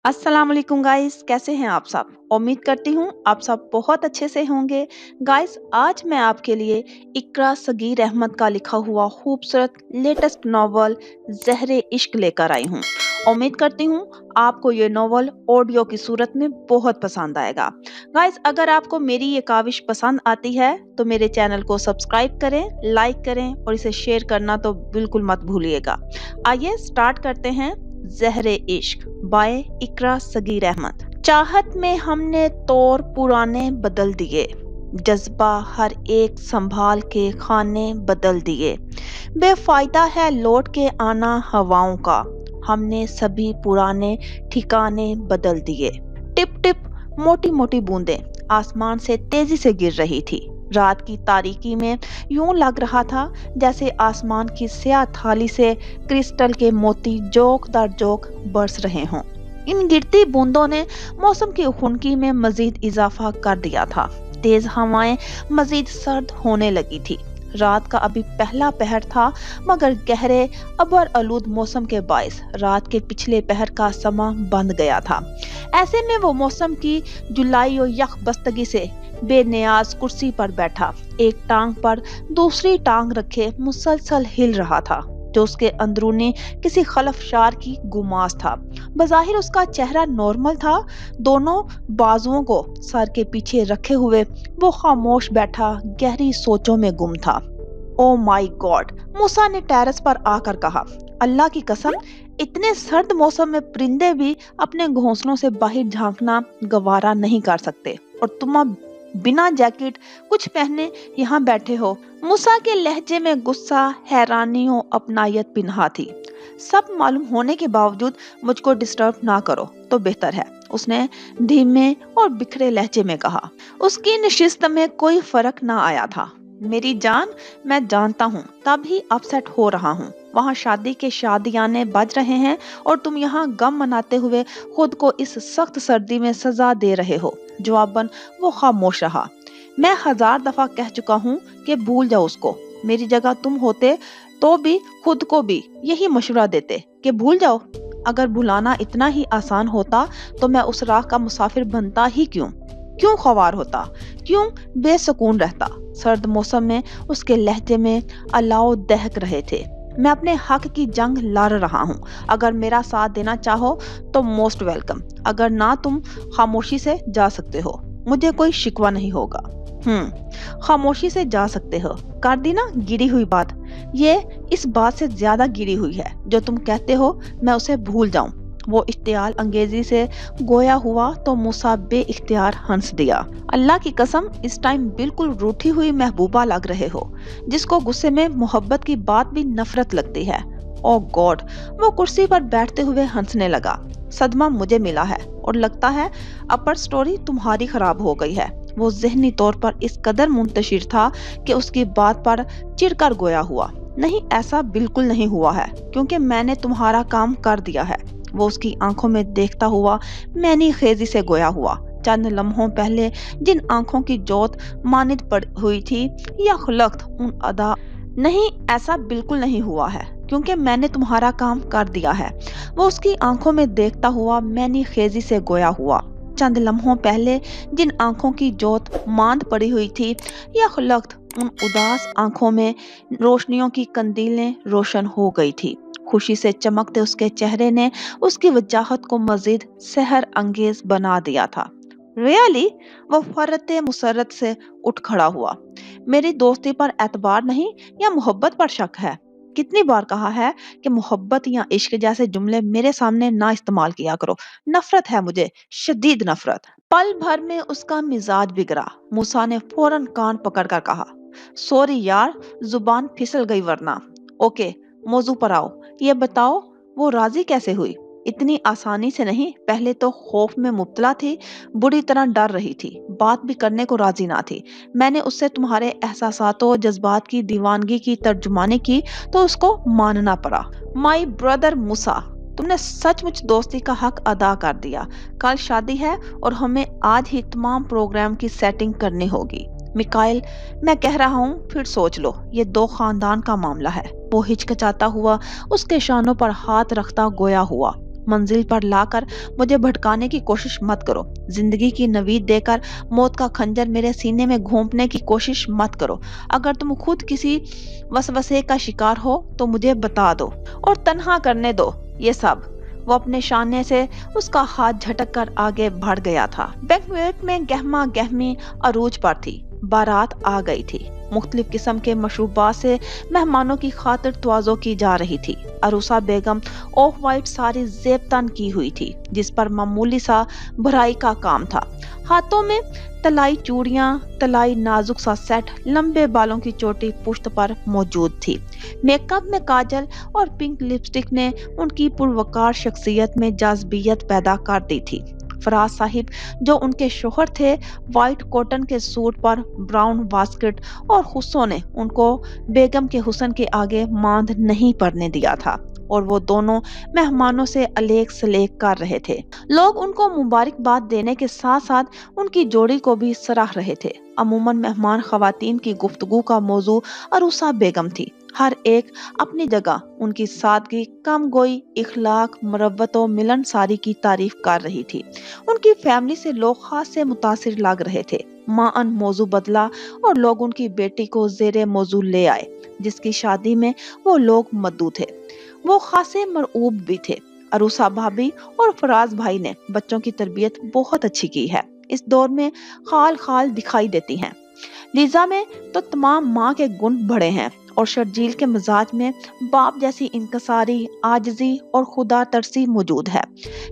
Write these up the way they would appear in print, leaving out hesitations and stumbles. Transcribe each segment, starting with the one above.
अस्सलाम वालेकुम गाइस, कैसे हैं आप सब? उम्मीद करती हूँ आप सब बहुत अच्छे से होंगे। गाइस, आज मैं आपके लिए इकरा सगीर अहमद का लिखा हुआ खूबसूरत लेटेस्ट नॉवल ज़हरे इश्क लेकर आई हूँ। उम्मीद करती हूँ आपको ये नॉवल ऑडियो की सूरत में बहुत पसंद आएगा। गाइस, अगर आपको मेरी ये काविश पसंद आती है तो मेरे चैनल को सब्सक्राइब करें, लाइक करें और इसे शेयर करना तो बिल्कुल मत भूलिएगा। आइए स्टार्ट करते हैं। ज़हरे इश्क बाय इकरा सगीर अहमद। चाहत में हमने तौर पुराने बदल दिए, जज्बा हर एक संभाल के खाने बदल दिए। बेफायदा है लौट के आना हवाओं का, हमने सभी पुराने ठिकाने बदल दिए। टिप टिप मोटी मोटी बूंदें आसमान से तेजी से गिर रही थी। रात की तारीकी में यूं लग रहा था जैसे आसमान की स्याह थाली से क्रिस्टल के मोती जोक दर जोक बरस रहे हों। इन गिरती बूंदों ने मौसम की खुनकी में मजीद इजाफा कर दिया था। तेज हवाएं मजीद सर्द होने लगी थी। रात का अभी पहला पहर था, मगर गहरे अबर आलूद मौसम के बायस रात के पिछले पहर का समा बंध गया था। ऐसे में वो मौसम की जुलाई और यख बस्तगी से बेनियाज कुर्सी पर बैठा, एक टांग पर दूसरी टांग रखे मुसलसल हिल रहा था, जो उसके अंदरूनी किसी खलफशार की गुमास था। बज़ाहिर उसका चेहरा नॉर्मल था। दोनों बाजुओं को सर के पीछे रखे हुए वो खामोश बैठा गहरी सोचों में गुम था। ओ माय गॉड, मूसा ने टेरेस पर आकर कहा। अल्लाह की कसम, इतने सर्द मौसम में परिंदे भी अपने घोंसलों से बाहर झांकना गवारा नहीं कर सकते, और तुम अब बिना जैकेट कुछ पहने यहाँ बैठे हो। मूसा के लहजे में गुस्सा, हैरानी और अपनायत पिन्हा थी। सब मालूम होने के बावजूद मुझको डिस्टर्ब ना करो तो बेहतर है, उसने धीमे और बिखरे लहजे में कहा। उसकी नशिस्त में कोई फर्क ना आया था। मेरी जान, मैं जानता हूँ, तब ही अपसेट हो रहा हूँ। वहाँ शादी के शादियाने बज रहे हैं और तुम यहाँ गम मनाते हुए खुद को इस सख्त सर्दी में सजा दे रहे हो। जवाबन वो खामोश रहा। मैं 1000 दफा कह चुका हूँ कि भूल जाओ उसको। मेरी जगह तुम होते तो भी खुद को भी यही मशवरा देते कि भूल जाओ। अगर भुलाना इतना ही आसान होता तो मैं उस राह का मुसाफिर बनता ही क्यों ख्वार होता, क्यों बेसुकून रहता। सर्द मौसम में उसके लहजे में अलाव दहक रहे थे। मैं अपने हक की जंग लड़ रहा हूँ। अगर मेरा साथ देना चाहो तो मोस्ट वेलकम, अगर ना तुम खामोशी से जा सकते हो, मुझे कोई शिकवा नहीं होगा। खामोशी से जा सकते हो, कर दी ना गिरी हुई बात। ये इस बात से ज्यादा गिरी हुई है जो तुम कहते हो मैं उसे भूल जाऊं। वो इख्तियाल अंगेजी से गोया हुआ तो मूसा बे इख्तियार हंस दिया। अल्लाह की कसम, इस टाइम बिल्कुल रूठी हुई महबूबा लग रहे हो, जिसको गुस्से में मोहब्बत की बात भी नफरत लगती है। ओ गॉड, वो कुर्सी पर बैठते हुए हंसने लगा। सदमा मुझे मिला है और लगता है अपर स्टोरी तुम्हारी खराब हो गई है। वो ज़हनी तौर पर इस कदर मुंतशिर था कि उसकी बात पर चिढ़कर गोया हुआ। नहीं, ऐसा बिल्कुल नहीं हुआ है, क्योंकि मैंने तुम्हारा काम कर दिया है। वो उसकी आंखों में देखता हुआ मैनी खेजी से गोया हुआ। चंद लम्हों पहले जिन आंखों की जोत मानित पड़ हुई थी या खुलख्त उन अदा, नहीं, ऐसा बिल्कुल नहीं हुआ है, क्योंकि मैंने तुम्हारा काम कर दिया है। वो उसकी आंखों में देखता हुआ मैनी खेजी से गोया हुआ। चंद लम्हों पहले जिन आंखों की जोत मांद पड़ी हुई थी या खुलख्त उन उदास आंखों में रोशनियों की कंदीलें रोशन हो गई थी। खुशी से चमकते उसके चेहरे ने उसकी वजाहत को मजीद सहर अंगेज बना दिया था। रियली, वो फरते मुसरत से उठ खड़ा हुआ। मेरी दोस्ती पर एतबार नहीं या मोहब्बत पर शक है? कितनी बार कहा है कि मोहब्बत या इश्क जैसे जुमले मेरे सामने ना इस्तेमाल किया करो। नफरत है मुझे, शदीद नफरत। पल भर में उसका मिजाज बिगड़ा। मूसा ने फौरन कान पकड़कर कहा, सॉरी यार, जुबान फिसल गई वरना। ओके, मौजू पर आओ। ये बताओ, वो राजी कैसे हुई? इतनी आसानी से नहीं। पहले तो खौफ में मुब्तला थी, बुरी तरह डर रही थी, बात भी करने को राजी ना थी। मैंने उससे तुम्हारे एहसासातों और जज्बात की दीवानगी की तर्जुमानी की तो उसको मानना पड़ा। माई ब्रदर मूसा, तुमने सचमुच दोस्ती का हक अदा कर दिया। कल शादी है और हमें आज ही तमाम प्रोग्राम की सेटिंग करनी होगी। मिकाइल, मैं कह रहा हूँ, फिर सोच लो, ये दो खानदान का मामला है। वो हिचकिचाता हुआ उसके शानों पर हाथ रखता गोया हुआ। मंजिल पर लाकर मुझे भटकाने की कोशिश मत करो। जिंदगी की नवीद देकर मौत का खंजर मेरे सीने में घोंपने की कोशिश मत करो। अगर तुम खुद किसी वसवसे का शिकार हो तो मुझे बता दो और तन्हा करने दो ये सब। वो अपने शाने से उसका हाथ झटक कर आगे बढ़ गया था। बैंक्वेट में गहमा गहमी अरूज पर थी। बारात आ गई थी। मुख्तलिफ किस्म के मशरूबात से मेहमानों की खातिर तवाज़ो की जा रही थी। अरूसा बेगम ऑफ वाइट सारी ज़ेब-तन की हुई थी, जिस पर मामूली सा भराई का काम था। हाथों में तलाई चूड़ियां, तलाई नाजुक सा सेट, लंबे बालों की चोटी पुश्त पर मौजूद थी। मेकअप में काजल और पिंक लिपस्टिक ने उनकी पुरवकार शख्सियत में जाज़बियत पैदा कर दी थी। फराज साहिब जो उनके शोहर थे, वाइट कॉटन के सूट पर ब्राउन वास्केट और हुस्सों ने उनको बेगम के हुस्न के आगे मांद नहीं पड़ने दिया था और वो दोनों मेहमानों से अलेक सलेक कर रहे थे। लोग उनको मुबारकबाद देने के साथ साथ उनकी जोड़ी को भी सराह रहे थे। अमूमन मेहमान खवातीन की गुफ्तगू का मौजू अरूसा बेगम थी। हर एक अपनी जगह उनकी सादगी, कमगोई, इखलाक, मरब्बत और मिलनसारी की तारीफ कर रही थी। उनकी फैमिली से लोग खास से मुतासिर लग रहे थे। माअन मौजू बदला और लोग उनकी बेटी को जेरे मौजू ले आए, जिसकी शादी में वो लोग मद्दू थे। वो खासे मरऊब भी थे। अरूसा भाभी और फराज भाई ने बच्चों की तरबियत बहुत अच्छी की है। इस दौर में खाल खाल दिखाई देती हैं। लीजा में तो तमाम माँ के गुण भरे हैं और शर्जील के मिजाज में बाप जैसी इनकसारी, आजिजी और खुदा तरसी मौजूद है।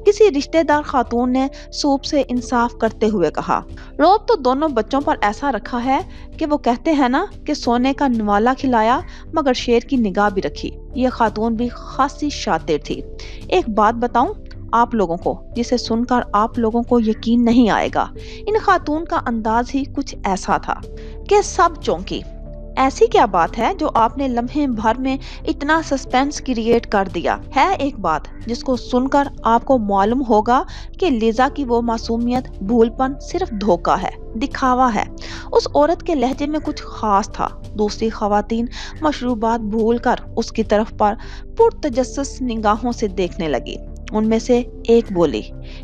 किसी रिश्तेदार खातून ने सूप से इंसाफ करते हुए कहा, रौब तो दोनों बच्चों पर ऐसा रखा है कि वो कहते हैं ना कि सोने का नवाला खिलाया मगर शेर की निगाह भी रखी। ये खातून भी खासी शातिर थी। एक बात बताऊं आप लोगों को, जिसे सुनकर आप लोगों को यकीन नहीं आएगा। इन खातून का अंदाज ही कुछ ऐसा था कि सब चौंकी। ऐसी क्या बात है जो आपने लम्हे भर में इतना सस्पेंस क्रिएट कर दिया है? एक बात जिसको सुनकर आपको मालूम होगा कि लीजा की वो मासूमियत, भूलपन सिर्फ धोखा है, दिखावा है। उस औरत के लहजे में कुछ खास था। दूसरी खवातीन मशरूबात भूलकर उसकी तरफ पर पुरतजस्सुस निगाहों से देखने लगी। उनमें से एक बोली,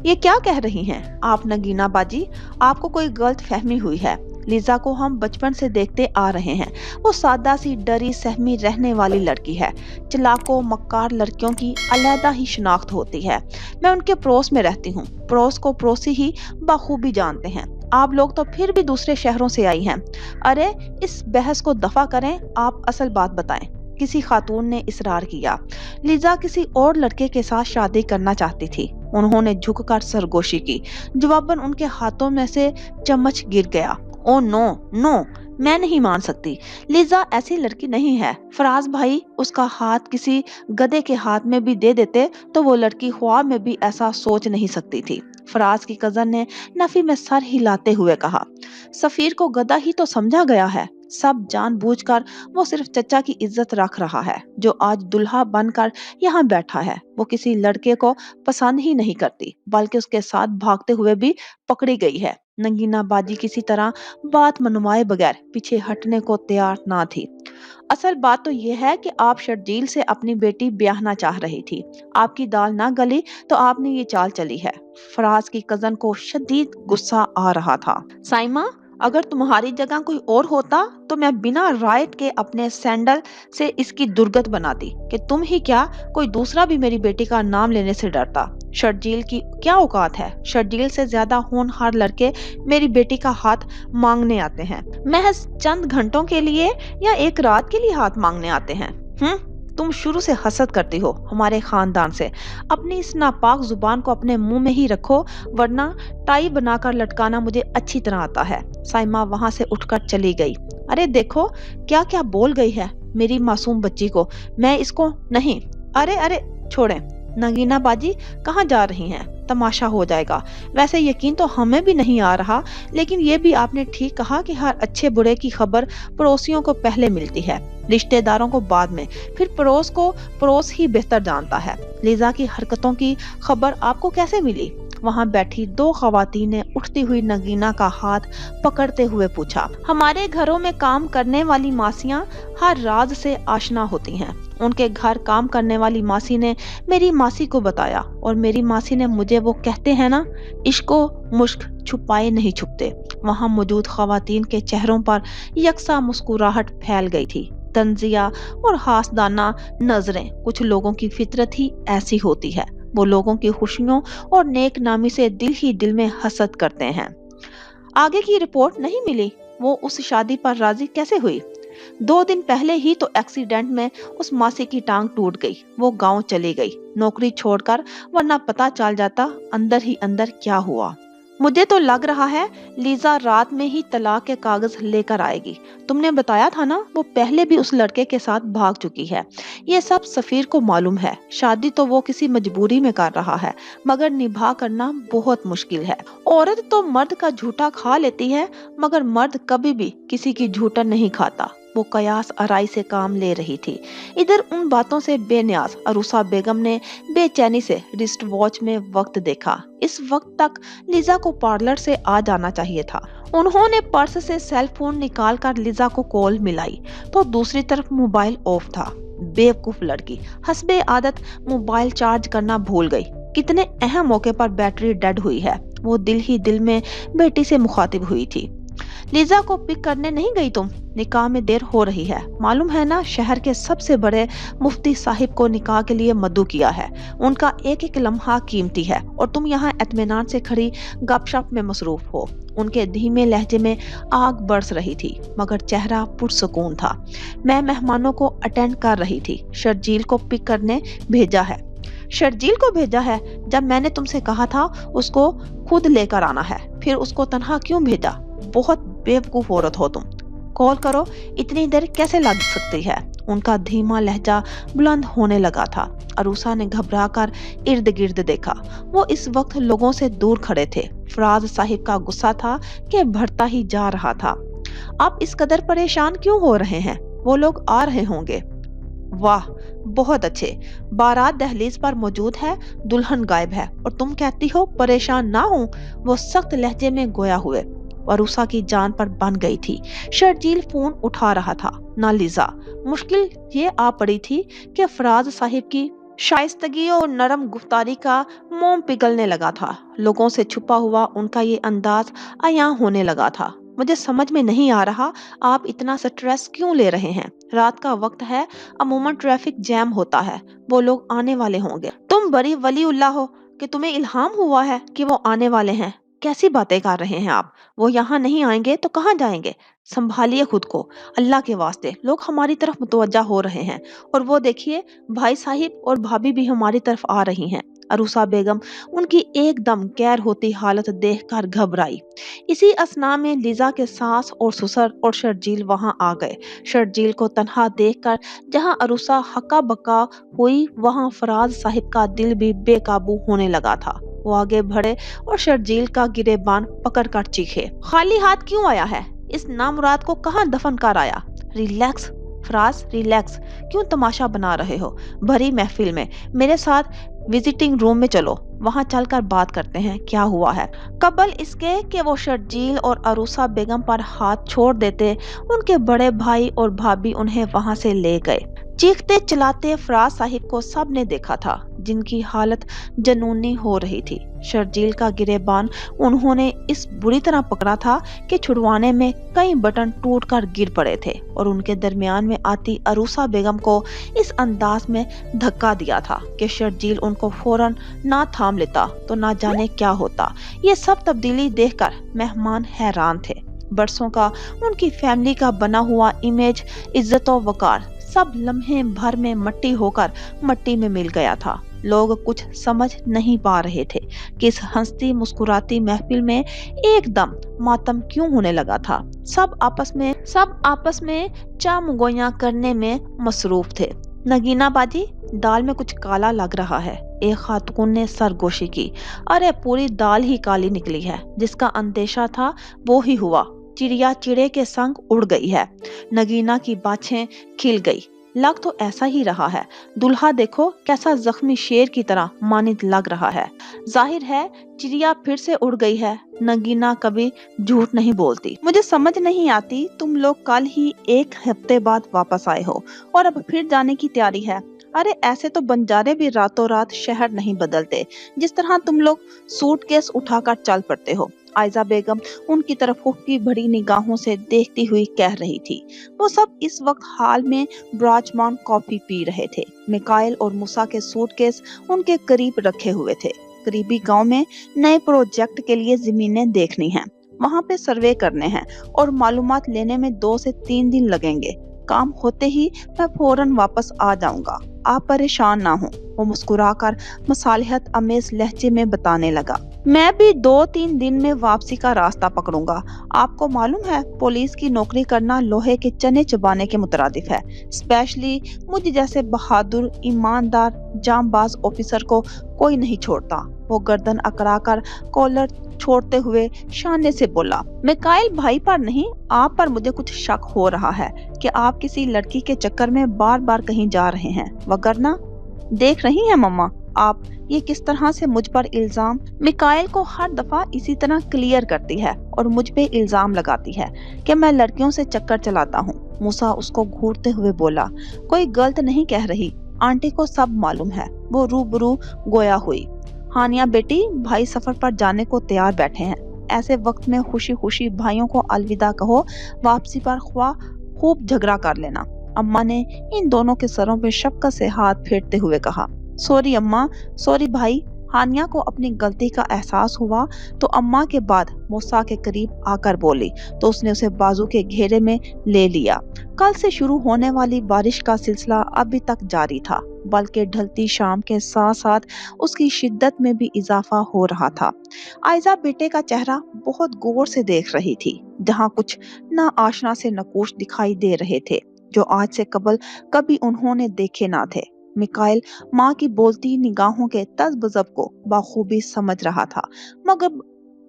ये क्या कह रही हैं आप नगीना बाजी? आपको कोई गलत फहमी हुई है। लीजा को हम बचपन से देखते आ रहे हैं। वो सादा सी डरी सहमी रहने वाली लड़की है। चलाको मक्कार लड़कियों की अलहदा ही शिनाख्त होती है। मैं उनके पड़ोस में रहती हूँ। पड़ोस को पड़ोसी ही बखूबी जानते हैं। आप लोग तो फिर भी दूसरे शहरों से आई हैं। अरे इस बहस को दफा करें, आप असल बात बताएं। किसी खातून ने इसरार किया। लीजा किसी और लड़के के साथ शादी करना चाहती थी। उन्होंने झुककर सरगोशी की। जवाबन उनके हाथों में से चम्मच गिर गया। ओ नो नो, मैं नहीं मान सकती। लीजा ऐसी लड़की नहीं है। फराज भाई उसका हाथ किसी गधे के हाथ में भी दे देते तो वो लड़की ख्वाब में भी ऐसा सोच नहीं सकती थी। फराज की कजन ने नफी में सर हिलाते हुए कहा, सफीर को गधा ही तो समझा गया है। सब जानबूझकर वो सिर्फ चचा की इज्जत रख रहा है, जो आज दुल्हा बनकर यहाँ बैठा है। वो किसी लड़के को पसंद ही नहीं करती, बल्कि उसके साथ भागते हुए भी पकड़ी गई है। नगीना बाजी किसी तरह बात मनवाए बगैर पीछे हटने को तैयार ना थी। असल बात तो यह है कि आप शर्जील से अपनी बेटी ब्याहना चाह रही थी। आपकी दाल ना गली तो आपने ये चाल चली है। फराज की कजन को शदीद गुस्सा आ रहा था। साइमा, अगर तुम्हारी जगह कोई और होता तो मैं बिना राइट के अपने सैंडल से इसकी दुर्गत बनाती कि तुम ही क्या कोई दूसरा भी मेरी बेटी का नाम लेने से डरता। शर्जील की क्या औकात है? शर्जील से ज्यादा होनहार लड़के मेरी बेटी का हाथ मांगने आते हैं। महज चंद घंटों के लिए या एक रात के लिए हाथ मांगने आते हैं। तुम शुरू से हसद करती हो हमारे खानदान से। अपनी इस नापाक जुबान को अपने मुंह में ही रखो, वरना टाई बनाकर लटकाना मुझे अच्छी तरह आता है। साइमा वहां से उठकर चली गई। अरे देखो क्या क्या बोल गई है मेरी मासूम बच्ची को। मैं इसको नहीं। अरे अरे छोड़ें। नगीना बाजी कहाँ जा रही हैं? तमाशा हो जाएगा। वैसे यकीन तो हमें भी नहीं आ रहा, लेकिन ये भी आपने ठीक कहा कि हर अच्छे बुरे की खबर पड़ोसियों को पहले मिलती है, रिश्तेदारों को बाद में, फिर पड़ोस को पड़ोस ही बेहतर जानता है। लीजा की हरकतों की खबर आपको कैसे मिली? वहां बैठी दो खवातीन ने उठती हुई नगीना का हाथ पकड़ते हुए पूछा। हमारे घरों में काम करने वाली मासियां हर राज से आशना होती हैं। उनके घर काम करने वाली मासी ने मेरी मासी को बताया और मेरी मासी ने मुझे, वो कहते हैं ना, इश्को मुश्क छुपाए नहीं छुपते। वहां मौजूद खवातीन के चेहरों पर यकसा मुस्कुराहट फैल गई थी। तंजिया और हासदाना नजरें, कुछ लोगों की फितरत ही ऐसी होती है। वो लोगों की खुशियों और नेक नामी से दिल ही दिल में हसद करते हैं। आगे की रिपोर्ट नहीं मिली। वो उस शादी पर राजी कैसे हुई? 2 दिन पहले ही तो एक्सीडेंट में उस मासी की टांग टूट गई। वो गांव चली गई नौकरी छोड़कर, वरना पता चल जाता अंदर ही अंदर क्या हुआ। मुझे तो लग रहा है लीजा रात में ही तलाक के कागज लेकर आएगी। तुमने बताया था ना, वो पहले भी उस लड़के के साथ भाग चुकी है। ये सब सफीर को मालूम है। शादी तो वो किसी मजबूरी में कर रहा है, मगर निभा करना बहुत मुश्किल है। औरत तो मर्द का झूठा खा लेती है, मगर मर्द कभी भी किसी की झूठा नहीं खाता। वो कयास आराई से काम ले रही थी। इधर उन बातों से बेनियाज अरूसा बेगम ने बेचैनी से रिस्ट वॉच में वक्त देखा। इस वक्त तक लीजा को पार्लर से आ जाना चाहिए था। उन्होंने पर्स से सेल फोन निकाल कर लीजा को कॉल मिलाई तो दूसरी तरफ मोबाइल ऑफ था। बेवकूफ लड़की हस्बे आदत मोबाइल चार्ज करना भूल गई। कितने अहम मौके पर बैटरी डेड हुई है। वो दिल ही दिल में बेटी से मुखातिब हुई थी। लीजा को पिक करने नहीं गई तुम? निकाह में देर हो रही है। मालूम है ना, शहर के सबसे बड़े मुफ्ती साहिब को निकाह के लिए मद्दू किया है। उनका एक एक लम्हा कीमती है और तुम यहाँ इत्मीनान से खड़ी गपशप में मसरूफ हो। उनके धीमे लहजे में आग बरस रही थी, मगर चेहरा पुरसुकून था। मैं मेहमानों को अटेंड कर रही थी। शर्जील को पिक करने भेजा है। शर्जील को भेजा है? जब मैंने तुमसे कहा था उसको खुद लेकर आना है, फिर उसको तन्हा क्यों भेजा? बहुत बेवकूफ औरत हो तुम। कॉल करो, इतनी देर कैसे लग सकती है? उनका धीमा लहजा बुलंद होने लगा था। अरूसा ने घबरा कर इर्द गिर्द देखा। वो इस वक्त लोगों से दूर खड़े थे। फराज साहिब का गुस्सा था कि बढ़ता ही जा रहा था। आप इस कदर परेशान क्यों हो रहे हैं? वो लोग आ रहे होंगे। वाह, बहुत अच्छे। बारात दहलीज पर मौजूद है, दुल्हन गायब है और तुम कहती हो परेशान ना हो? वो सख्त लहजे में गोया हुए। अरूसा की जान पर बन गई थी। शर्जील फोन उठा रहा था, ना लीजा। मुश्किल ये आ पड़ी थी कि फराज साहिब की शाइस्तगी और नरम गुफ्तारी का मोम पिघलने लगा था। लोगों से छुपा हुआ उनका ये अंदाज आया होने लगा था। मुझे समझ में नहीं आ रहा, आप इतना स्ट्रेस क्यों ले रहे हैं? रात का वक्त है, अमूमन ट्रैफिक जैम होता है। वो लोग आने वाले होंगे। तुम बड़ी वलीउल्लाह हो कि तुम्हें इल्हाम हुआ है कि वो आने वाले हैं। कैसी बातें कर रहे हैं आप? वो यहाँ नहीं आएंगे तो कहाँ जाएंगे? संभालिए खुद को, अल्लाह के वास्ते। लोग हमारी तरफ मुतवज्जा हो रहे हैं और वो देखिए, भाई साहिब और भाभी भी हमारी तरफ आ रही हैं। अरूसा बेगम उनकी एकदम गैर होती हालत देखकर घबराई। इसी असना में लीजा के सास और ससुर और शर्जील वहां आ गए। शर्जील को तन्हा देखकर जहां अरूसा हक्का बक्का हुई, वहां फराज साहिब का दिल भी बेकाबू होने लगा था। वो आगे बढ़े और शर्जील का गिरेबान पकड़ कर चीखे। खाली हाथ क्यों आया है? इस नामुराद को कहाँ दफन कर आया? Relax Faraz, relax. क्यों तमाशा बना रहे हो? भरी महफिल में मेरे साथ विजिटिंग रूम में चलो, वहां चलकर बात करते हैं क्या हुआ है। कबल इसके कि वो शर्जील और अरूसा बेगम पर हाथ छोड़ देते, उनके बड़े भाई और भाभी उन्हें वहां से ले गए। चीखते चिल्लाते फराज साहिब को सब ने देखा था, जिनकी हालत जनूनी हो रही थी। शर्जील का गिरेबान उन्होंने इस बुरी तरह पकड़ा था कि छुड़वाने में कई बटन टूटकर गिर पड़े थे और उनके दरमियान में आती अरूसा बेगम को इस अंदाज में धक्का दिया था कि शर्जील उनको फौरन ना थाम लेता तो ना जाने क्या होता। ये सब तब्दीली देखकर मेहमान हैरान थे। बरसों का उनकी फैमिली का बना हुआ इमेज, इज्जत और वकार सब लम्हे भर में मट्टी होकर मट्टी में मिल गया था। लोग कुछ समझ नहीं पा रहे थे कि इस हंसती मुस्कुराती महफिल में एकदम मातम क्यों होने लगा था। सब आपस में चामुगोयां करने में मसरूफ थे। नगीना बाजी, दाल में कुछ काला लग रहा है, एक खातून ने सरगोशी की। अरे पूरी दाल ही काली निकली है। जिसका अंदेशा था वो ही हुआ। चिड़िया चिड़े के संग उड़ गई है। नगीना की बाछें खिल गई। लग तो ऐसा ही रहा है। दुल्हा देखो कैसा जख्मी शेर की तरह मानित लग रहा है। जाहिर है चिड़िया फिर से उड़ गई है। नगीना कभी झूठ नहीं बोलती। मुझे समझ नहीं आती, तुम लोग कल ही 1 हफ्ते बाद वापस आए हो और अब फिर जाने की तैयारी है। अरे ऐसे तो बंजारे भी रातों रात शहर नहीं बदलते, जिस तरह तुम लोग सूटकेस उठाकर चल पड़ते हो। आयजा बेगम उनकी तरफ हुक्की भरी निगाहों से देखती हुई कह रही थी। वो सब इस वक्त हाल में ब्राजमान कॉफी पी रहे थे। मिकाइल और मूसा के सूटकेस उनके करीब रखे हुए थे। करीबी गांव में नए प्रोजेक्ट के लिए जमीनें देखनी हैं, वहां पे सर्वे करने हैं और मालूमात लेने में 2 से 3 दिन लगेंगे। काम होते ही मैं फौरन वापस आ जाऊंगा, आप परेशान ना हो। वो मुस्कुराकर मसालिहत अमेज लहजे में बताने लगा। मैं भी 2-3 दिन में वापसी का रास्ता पकड़ूंगा। आपको मालूम है पुलिस की नौकरी करना लोहे के चने चबाने के मुतरादिफ है। स्पेशली मुझ जैसे बहादुर ईमानदार जांबाज ऑफिसर को कोई नहीं छोड़ता। वो गर्दन अकड़ाकर कॉलर छोड़ते हुए शाने से बोला। मिकाइल भाई पर नहीं, आप पर मुझे कुछ शक हो रहा है कि आप किसी लड़की के चक्कर में बार बार कहीं जा रहे हैं, वगरना देख रही हैं मम्मा आप ये किस तरह से मुझ पर इल्जाम। मिकाइल को हर दफा इसी तरह क्लियर करती है और मुझ पे इल्जाम लगाती है कि मैं लड़कियों से चक्कर चलाता हूँ। मूसा उसको घूरते हुए बोला। कोई गलत नहीं कह रही, आंटी को सब मालूम है। वो रूबरू गोया हुई। हानिया बेटी, भाई सफर पर जाने को तैयार बैठे हैं। ऐसे वक्त में खुशी खुशी भाइयों को अलविदा कहो, वापसी पर ख्वाह खूब झगड़ा कर लेना। अम्मा ने इन दोनों के सरों पे शफकत से हाथ फेरते हुए कहा। सॉरी अम्मा, सॉरी भाई। हानिया को अपनी गलती का एहसास हुआ तो अम्मा के बाद मूसा के करीब आकर बोली तो उसने उसे बाजू के घेरे में ले लिया। कल से शुरू होने वाली बारिश का सिलसिला अभी तक जारी था, बल्कि ढलती शाम के साथ साथ उसकी शिद्दत में भी इजाफा हो रहा था। आयजा बेटे का चेहरा बहुत गौर से देख रही थी, जहाँ कुछ ना आशना से नकूश दिखाई दे रहे थे जो आज से कबल कभी उन्होंने देखे ना थे। मिकाइल माँ की बोलती निगाहों के तज़ब्ज़ब को बाखूबी समझ रहा था, मगर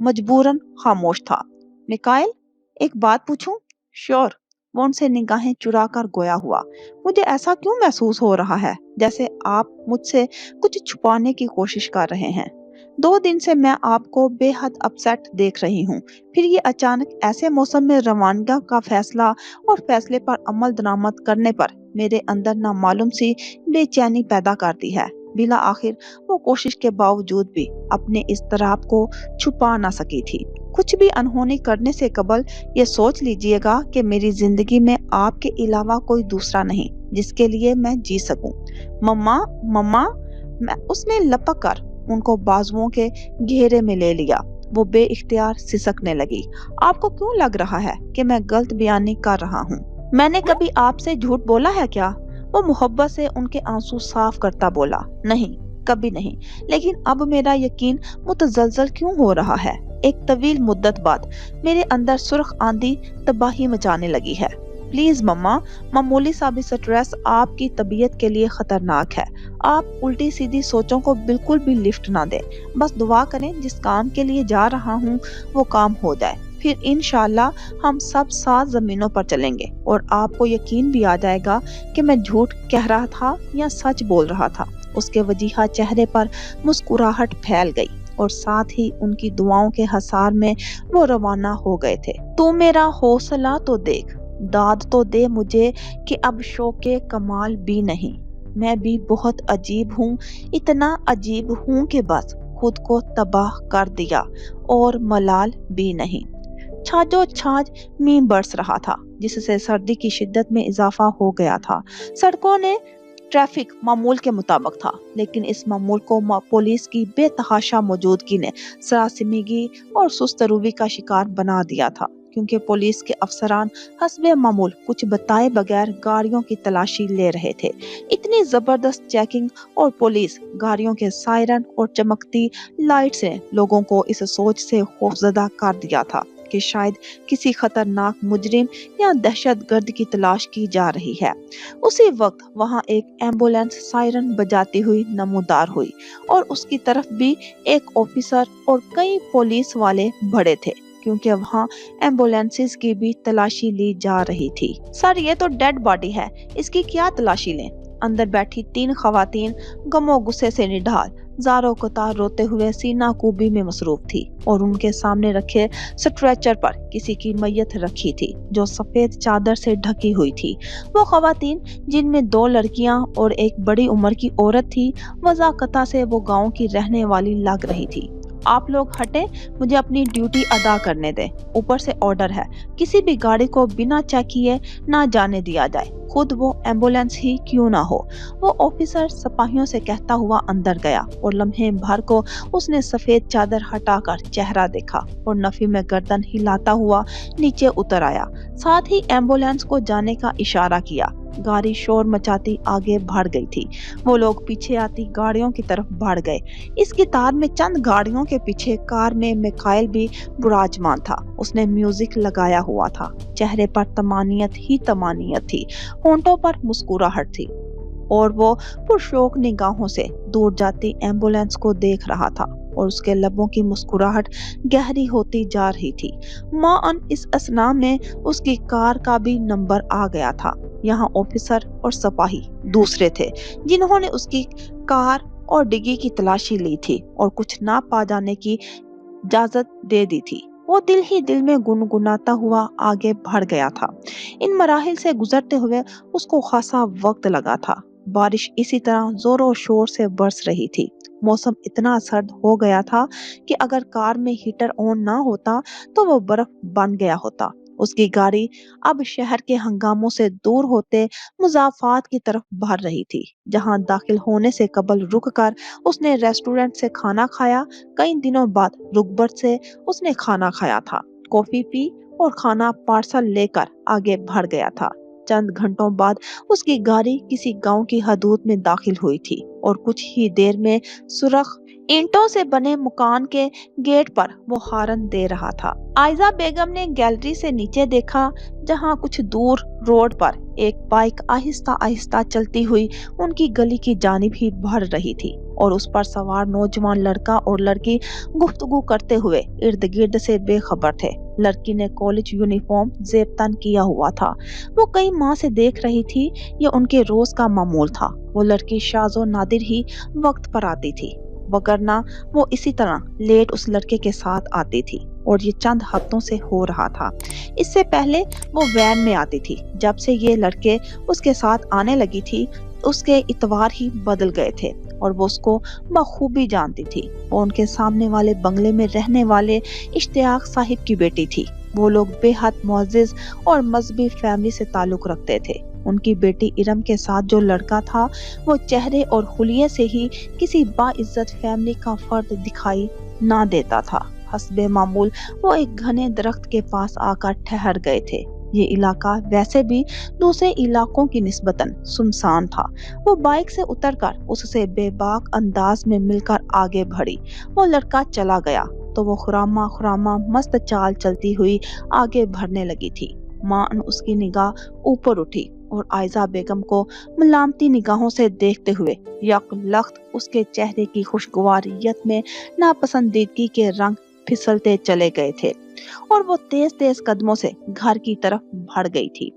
मजबूरन खामोश था। मिकाइल, एक बात पूछूं? श्योर। वो उनसे निगाहें चुरा कर गोया हुआ। मुझे ऐसा क्यों महसूस हो रहा है जैसे आप मुझसे कुछ छुपाने की कोशिश कर रहे हैं। 2 दिन से मैं आपको बेहद अपसेट देख रही हूँ, फिर ये अचानक ऐसे मौसम में रवानगी का फैसला और फैसले पर अमल दरामद करने पर मेरे अंदर नामालूम सी बेचैनी पैदा करती है। बिला आखिर वो कोशिश के बावजूद भी अपने इज़्तिराब को छुपा ना सकी थी। कुछ भी अनहोनी करने से कबल ये सोच लीजिएगा कि मेरी जिंदगी में आपके अलावा कोई दूसरा नहीं जिसके लिए मैं जी सकूं। मम्मा, मम्मा, उसने लपक कर उनको बाजुओं के घेरे में ले लिया। वो बेइख्तियार सिसकने लगी। आपको क्यों लग रहा है कि मैं गलत बयानी कर रहा हूँ? मैंने कभी आपसे झूठ बोला है क्या? वो मोहब्बत से उनके आंसू साफ करता बोला। नहीं, कभी नहीं। लेकिन अब मेरा यकीन मुतजलजल क्यों हो रहा है? एक तवील मुद्दत बाद मेरे अंदर सुर्ख आंधी तबाही मचाने लगी है। प्लीज मम्मा, मामूली सा भी स्ट्रेस आपकी तबीयत के लिए खतरनाक है। आप उल्टी सीधी सोचों को बिल्कुल भी लिफ्ट ना दें। बस दुआ करें जिस काम के लिए जा रहा हूँ वो काम हो जाए, फिर इंशाल्लाह हम सब सात जमीनों पर चलेंगे और आपको यकीन भी आ जाएगा कि मैं झूठ कह रहा था या सच बोल रहा था। उसके वजीहा चेहरे पर मुस्कुराहट फैल गई और साथ ही उनकी दुआओं के हसार में वो रवाना हो गए थे। तू मेरा हौसला तो देख, दाद तो दे मुझे कि अब शौके कमाल भी नहीं। मैं भी बहुत अजीब हूँ, इतना अजीब हूँ कि बस खुद को तबाह कर दिया और मलाल भी नहीं। छाजो छाज मींह बरस रहा था जिससे सर्दी की शिद्दत में इजाफा हो गया था। सड़कों ने ट्रैफिक मामूल के मुताबिक था, लेकिन इस मामूल को पुलिस की बेतहाशा मौजूदगी ने सरासमीगी और सुस्तरूबी का शिकार बना दिया था, क्योंकि पुलिस के अफसरान हस्बे मामूल कुछ बताए बगैर गाड़ियों की तलाशी ले रहे थे। इतनी जबरदस्त चेकिंग और पुलिस गाड़ियों के सायरन और चमकती लाइट्स ने लोगों को इस सोच से खौफजदा कर दिया था कि शायद किसी खतरनाक मुजरिम या दहशतगर्द की तलाश की जा रही है। उसी वक्त वहां एक एम्बुलेंस सायरन बजाती हुई नमूदार हुई और उसकी तरफ भी एक ऑफिसर और कई पुलिस वाले बढ़े थे, क्योंकि वहाँ एम्बुलेंसेस की भी तलाशी ली जा रही थी। सर, ये तो डेड बॉडी है, इसकी क्या तलाशी लें? अंदर बैठी 3 खवातीन गमो गुस्से से निढाल ज़ारो कतार रोते हुए सीना कूबी में मसरूफ थी और उनके सामने रखे स्ट्रेचर पर किसी की मैयत रखी थी जो सफेद चादर से ढकी हुई थी। वो खवातीन, जिनमें 2 लड़कियां और एक बड़ी उम्र की औरत थी, वज़ाकता से वो गांव की रहने वाली लग रही थी। आप लोग हटे, मुझे अपनी ड्यूटी अदा करने दें। ऊपर से ऑर्डर है, किसी भी गाड़ी को बिना चेक किए ना जाने दिया जाए, खुद वो एम्बुलेंस ही क्यों ना हो। वो ऑफिसर सिपाहियों से कहता हुआ अंदर गया और लम्हे भर को उसने सफेद चादर हटाकर चेहरा देखा और नफी में गर्दन हिलाता हुआ नीचे उतर आया। साथ ही एम्बुलेंस को जाने का इशारा किया। गाड़ी शोर मचाती आगे बढ़ गई थी। वो लोग पीछे आती गाड़ियों की तरफ बढ़ गए। इस कतार में चंद गाड़ियों के पीछे कार में मिकाइल भी विराजमान था। उसने म्यूजिक लगाया हुआ था। चेहरे पर तमानियत ही तमानियत थी, होंठों पर मुस्कुराहट थी और वो पुरशौक निगाहों से दूर जाती एम्बुलेंस को देख रहा था और उसके लबों की मुस्कुराहट गहरी होती जा रही थी। माअन इस असना में उसकी कार का भी नंबर आ गया था। यहाँ ऑफिसर और सिपाही दूसरे थे जिन्होंने उसकी कार और डिग्गी की तलाशी ली थी और कुछ ना पा जाने की इजाजत दे दी थी। वो दिल ही दिल में गुनगुनाता हुआ आगे बढ़ गया था। इन मराहिल से गुजरते हुए उसको खासा वक्त लगा था। बारिश इसी तरह जोरों शोर से बरस रही थी। मौसम इतना सर्द हो गया था कि अगर कार में हीटर ऑन ना होता तो वो बर्फ बन गया होता। उसकी गाड़ी अब शहर के हंगामों से दूर होते मुजाफात की तरफ बढ़ रही थी, जहां दाखिल होने से कबल रुककर उसने रेस्टोरेंट से खाना खाया। कई दिनों बाद रुकबत से उसने खाना खाया था, कॉफी पी और खाना पार्सल लेकर आगे बढ़ गया था। चंद घंटों बाद उसकी गाड़ी किसी गांव की हदूद में दाखिल हुई थी और कुछ ही देर में सुरख ईंटों से बने मकान के गेट पर वो हारन दे रहा था। आयजा बेगम ने गैलरी से नीचे देखा, जहां कुछ दूर रोड पर एक बाइक आहिस्ता आहिस्ता चलती हुई उनकी गली की जानिब ही बढ़ रही थी और उस पर सवार नौजवान लड़का और लड़की गुफ्तगू करते हुए इर्द गिर्द से बेखबर थे। लड़की ने कॉलेज यूनिफॉर्म जेब तन किया हुआ था। वो कई माह से देख रही थी, ये उनके रोज का मामूल था। वो लड़की शाज़ो नादिर ही वक्त पर आती थी, वगरना वो इसी तरह लेट उस लड़के के साथ आती थी और ये चंद हफ्तों से हो रहा था। इससे पहले वो वैन में आती थी। जब से ये लड़के उसके साथ आने लगी थी, उसके इतवार ही बदल गए थे और वो उसको बखूबी जानती थी। वो उनके सामने वाले बंगले में रहने वाले इश्तियाक साहिब की बेटी थी। वो लोग बेहद मुअज़्ज़िज़ और मजहबी फैमिली से ताल्लुक रखते थे। उनकी बेटी इरम के साथ जो लड़का था, वो चेहरे और हुलिये से ही किसी बाइज्जत फैमिली का फर्द दिखाई ना देता था। हस्बे मामूल वो एक घने दरख्त के पास आकर ठहर गए थे। ये इलाका वैसे भी दूसरे इलाकों की निस्बतन सुनसान था। वो बाइक से उतरकर उससे बेबाक अंदाज में मिलकर आगे बढ़ी। वो लड़का चला गया तो वो खुरामा खुरामा मस्त चाल चलती हुई आगे बढ़ने लगी थी। मां उसकी निगाह ऊपर उठी और आयजा बेगम को मलामती निगाहों से देखते हुए यक लख्त उसके चेहरे की खुशगवारियत में नापसंदीदगी के रंग फिसलते चले गए थे और वो तेज तेज कदमों से घर की तरफ बढ़ गई थी।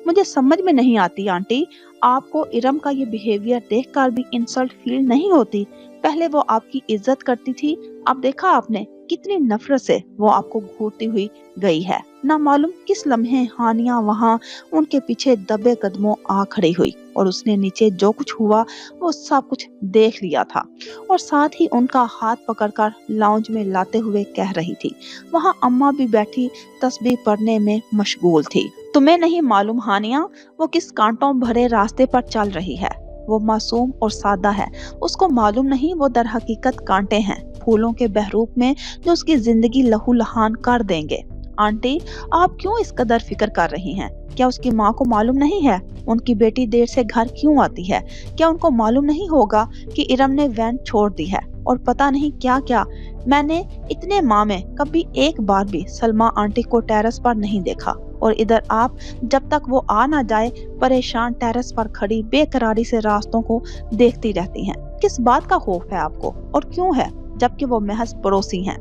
मुझे समझ में नहीं आती आंटी, आपको इरम का ये बिहेवियर देखकर भी इंसल्ट फील नहीं होती? पहले वो आपकी इज्जत करती थी, अब देखा आपने कितनी नफरत से वो आपको घूरती हुई गई है। ना मालूम किस लम्हे हानिया वहाँ उनके पीछे दबे कदमों आ खड़ी हुई और उसने नीचे जो कुछ हुआ वो सब कुछ देख लिया था और साथ ही उनका हाथ पकड़कर लाउंज में लाते हुए कह रही थी। वहाँ अम्मा भी बैठी तस्बीह पढ़ने में मशगूल थी। तुम्हें नहीं मालूम हानिया, वो किस कांटों भरे रास्ते पर चल रही है। वो मासूम और सादा है, उसको मालूम नहीं वो दर हकीकत कांटे हैं, फूलों के बहरूप में जो उसकी जिंदगी लहू लहान कर देंगे। आंटी, आप क्यों इस कदर फिक्र कर रही हैं? क्या उसकी माँ को मालूम नहीं है उनकी बेटी देर से घर क्यों आती है? क्या उनको मालूम नहीं होगा कि इरम ने वैन छोड़ दी है और पता नहीं क्या क्या? मैंने इतने माह में कभी एक बार भी सलमा आंटी को टेरेस पर नहीं देखा और इधर आप जब तक वो आ ना जाए परेशान टेरेस पर खड़ी बेकरारी से रास्तों को देखती रहती हैं। किस बात का खौफ है आपको और क्यों है? जबकि वो महज पड़ोसी हैं।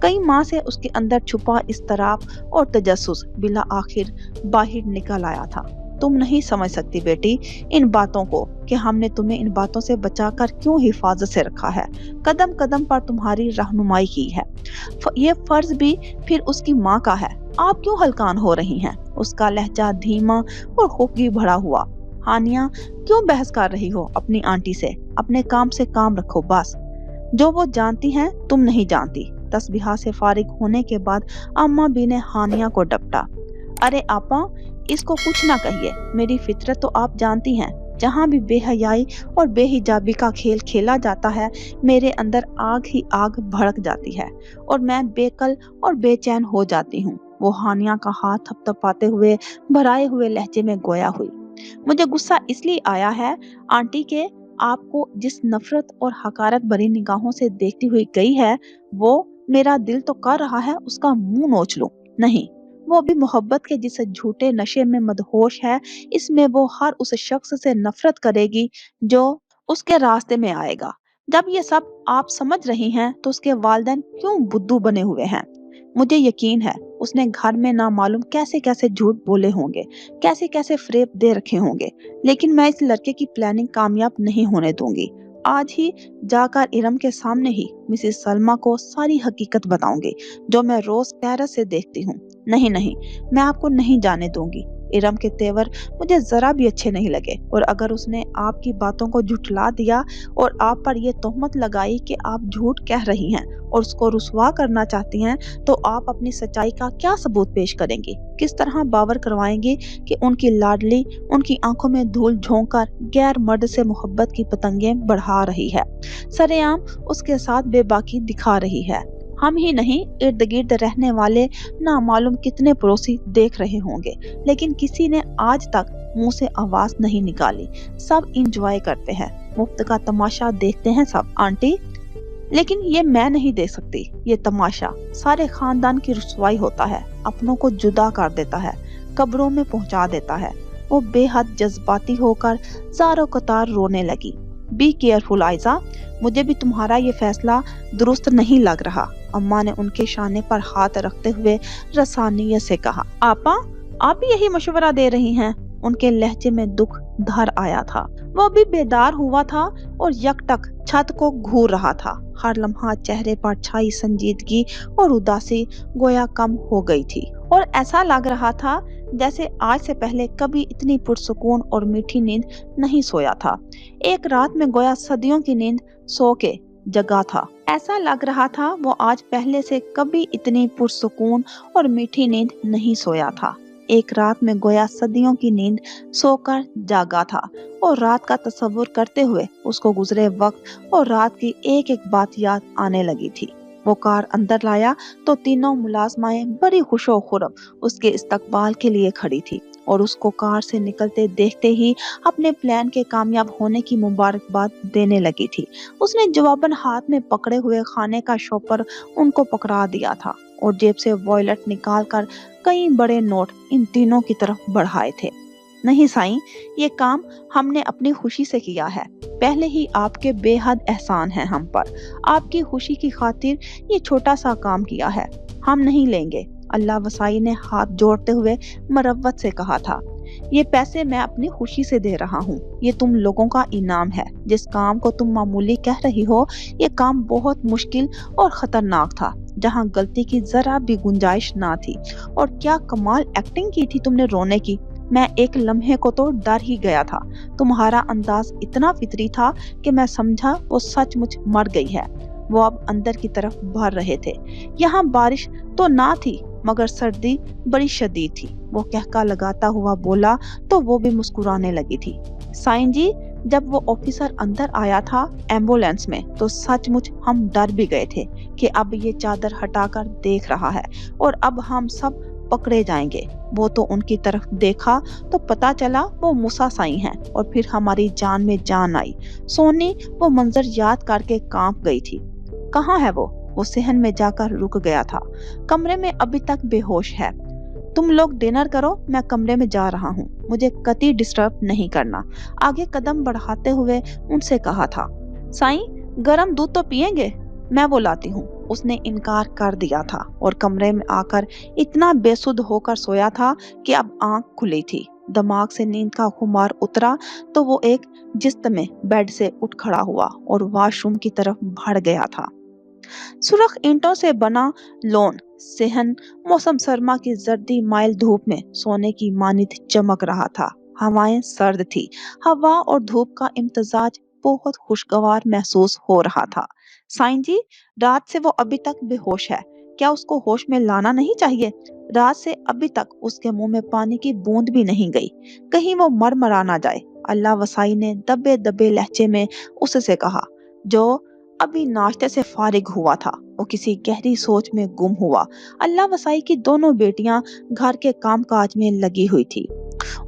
कई माह से उसके अंदर छुपा इस्तराब और तजस्सुस बिला आखिर बाहर निकल आया था। तुम नहीं समझ सकती बेटी इन बातों को कि हमने तुम्हें इन बातों से बचाकर क्यों हिफाजत से रखा है, कदम कदम पर तुम्हारी रहनुमाई की है। ये फर्ज भी फिर उसकी माँ का है। आप क्यों हलकान हो रही हैं? उसका लहजा धीमा और खुफगी भरा हुआ। हानिया, क्यों बहस कर रही हो अपनी आंटी से? अपने काम से काम रखो बस। जो वो जानती हैं तुम नहीं जानती। तस्बीहा से फारिग होने के बाद अम्मा बी ने हानिया को डपटा। अरे आपा, इसको कुछ ना कहिए, मेरी फितरत तो आप जानती हैं। जहाँ भी बेहयाई और बेहिजाबी का खेल खेला जाता है, मेरे अंदर आग ही आग भड़क जाती है और मैं बेकल और बेचैन हो जाती हूँ। वो हानिया का हाथ थपथपाते हुए भराए हुए लहजे में गोया हुई। मुझे गुस्सा इसलिए आया है आंटी के आपको जिस नफरत और हकारत भरी निगाहों से देखती हुई गई है, वो मेरा दिल तो कर रहा है उसका मुंह नोच लूं। नहीं, वो अभी मोहब्बत के जिस झूठे नशे में मदहोश है, इसमें वो हर उस शख्स से नफरत करेगी जो उसके रास्ते में आएगा। जब ये सब आप समझ रही हैं तो उसके वालिदैन क्यों बुद्धू बने हुए हैं? मुझे यकीन है उसने घर में ना मालूम कैसे कैसे झूठ बोले होंगे, कैसे कैसे फरेब दे रखे होंगे, लेकिन मैं इस लड़के की प्लानिंग कामयाब नहीं होने दूंगी। आज ही जाकर इरम के सामने ही मिसेस सलमा को सारी हकीकत बताऊंगी, जो मैं रोज टैरस से देखती हूँ। नहीं नहीं, मैं आपको नहीं जाने दूंगी। इरम के तेवर मुझे जरा भी अच्छे नहीं लगे, और अगर उसने आपकी बातों को झुठला दिया और आप पर यह तोहमत लगाई कि आप झूठ कह रही हैं और उसको रुसवा करना चाहती हैं, तो आप अपनी सच्चाई का क्या सबूत पेश करेंगी? किस तरह बावर करवाएंगी कि उनकी लाडली उनकी आंखों में धूल झोंक कर गैर मर्द से मोहब्बत की पतंगें बढ़ा रही है, सरेआम उसके साथ बेबाकी दिखा रही है? हम ही नहीं, इर्द गिर्द रहने वाले ना मालूम कितने पड़ोसी देख रहे होंगे, लेकिन किसी ने आज तक मुंह से आवाज नहीं निकाली। सब इंजॉय करते हैं, मुफ्त का तमाशा देखते हैं सब आंटी। लेकिन ये मैं नहीं देख सकती। ये तमाशा सारे खानदान की रुसवाई होता है, अपनों को जुदा कर देता है, कब्रों में पहुंचा देता है। वो बेहद जज्बाती होकर ज़ारो कतार रोने लगी। बी केयरफुल आयजा, मुझे भी तुम्हारा ये फैसला दुरुस्त नहीं लग रहा। अम्मा ने उनके शाने पर हाथ रखते हुए रसानियत से कहा। आपा, आप भी यही मशवरा दे रही हैं? उनके लहजे में दुख धर आया था। वो भी बेदार हुआ था और यकटक छत को घूर रहा था। हर लम्हा चेहरे पर छाई संजीदगी और उदासी गोया कम हो गई थी, और ऐसा लग रहा था जैसे आज से पहले कभी इतनी पुरसुकून और मीठी नींद नहीं सोया था। एक रात में गोया सदियों की नींद सो के जगा था। ऐसा लग रहा था वो आज पहले से कभी इतनी पुरसुकून और मीठी नींद नहीं सोया था। एक रात में गोया सदियों की नींद सोकर जागा था, और रात का तस्वुर करते हुए उसको गुजरे वक्त और रात की एक एक बात याद आने लगी थी। वो कार अंदर लाया तो तीनों मुलाजमाएं बड़ी खुशो खुरम उसके इस्तकबाल के लिए खड़ी थी, और उसको कार से निकलते देखते ही अपने प्लान के कामयाब होने की मुबारकबाद देने लगी थी। उसने जवाबन हाथ में पकड़े हुए खाने का शॉपर उनको पकड़ा दिया था, और जेब से वॉलेट निकालकर कई बड़े नोट इन तीनों की तरफ बढ़ाए थे। नहीं साईं, ये काम हमने अपनी खुशी से किया है। पहले ही आपके बेहद एहसान है हम पर। आपकी खुशी की खातिर ये छोटा सा काम किया है, हम नहीं लेंगे। अल्लाह वसाई ने हाथ जोड़ते हुए मरवत से कहा था। ये पैसे मैं अपनी खुशी से दे रहा हूँ, ये तुम लोगों का इनाम है। जिस काम को तुम मामूली कह रही हो, ये काम बहुत मुश्किल और खतरनाक था, जहाँ गलती की जरा भी गुंजाइश ना थी। और क्या कमाल एक्टिंग की थी तुमने रोने की। मैं एक लम्हे को तो डर ही गया था। तुम्हारा अंदाज इतना फितरी था कि मैं समझा वो सचमुच मर गई है। वो अब अंदर की तरफ बढ़ रहे थे। यहाँ बारिश तो ना थी, मगर सर्दी बड़ी शदीद थी। वो कहका लगाता हुआ बोला तो वो भी मुस्कुराने लगी थी। साईं जी, जब वो ऑफिसर अंदर आया था एम्बुलेंस में, तो सचमुच हम डर भी गए थे कि अब ये चादर हटाकर देख रहा है और अब हम सब पकड़े जाएंगे। वो तो उनकी तरफ देखा तो पता चला वो मूसा साईं हैं, और फिर हमारी जान में जान आई। सोनी वो मंजर याद करके कांप गई थी। कहाँ है वो सहन में जाकर रुक गया था। कमरे में अभी तक बेहोश है। तुम लोग डिनर करो, मैं कमरे में जा रहा हूँ, मुझे कतई डिस्टर्ब नहीं करना। आगे कदम बढ़ाते हुए उनसे कहा था। साईं, गरम दूध तो पिएंगे? मैं वो लाती हूँ। उसने इनकार कर दिया था और कमरे में आकर इतना बेसुध होकर सोया था कि अब आंख खुली थी। दिमाग से नींद का खुमार उतरा तो वो एक जिस्त में बेड से उठ खड़ा हुआ और वॉशरूम की तरफ बढ़ गया था। सुरख ईंटों से बना लॉन सेहन मौसम सरमा की जर्दी माइल धूप में सोने की मानित चमक रहा था। हवाएं सर्द थी। हवा और धूप का इम्तजाज बहुत खुशगवार महसूस हो रहा था। साईं जी, रात से वो अभी तक बेहोश है। क्या उसको होश में लाना नहीं चाहिए? रात से अभी तक उसके मुंह में पानी की बूंद भी नहीं गई। कहीं वो मर मरा ना जाए। अल्लाह वसाई ने दबे दबे लहजे में उससे कहा, जो अभी नाश्ते से फारिग हुआ था। वो किसी गहरी सोच में गुम हुआ। अल्लाह वसाई की दोनों बेटियां घर के कामकाज में लगी हुई थी।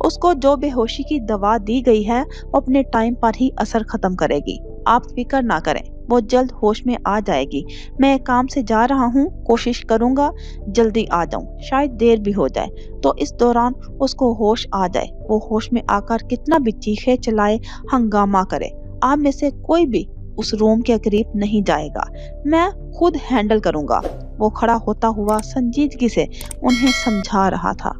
उसको जो बेहोशी की दवा दी गई है वो अपने टाइम पर ही असर खत्म करेगी। आप फिक्र ना करें, वो जल्द होश में आ जाएगी। मैं एक काम से जा रहा हूँ, कोशिश करूंगा जल्दी आ जाऊं। शायद देर भी हो जाए, तो इस दौरान उसको होश आ जाए। वो होश में आकर कितना भी चीखे चलाए, हंगामा करे, आप में से कोई भी उस रूम के करीब नहीं जाएगा। मैं खुद हैंडल करूंगा। वो खड़ा होता हुआ संजीदगी से उन्हें समझा रहा था।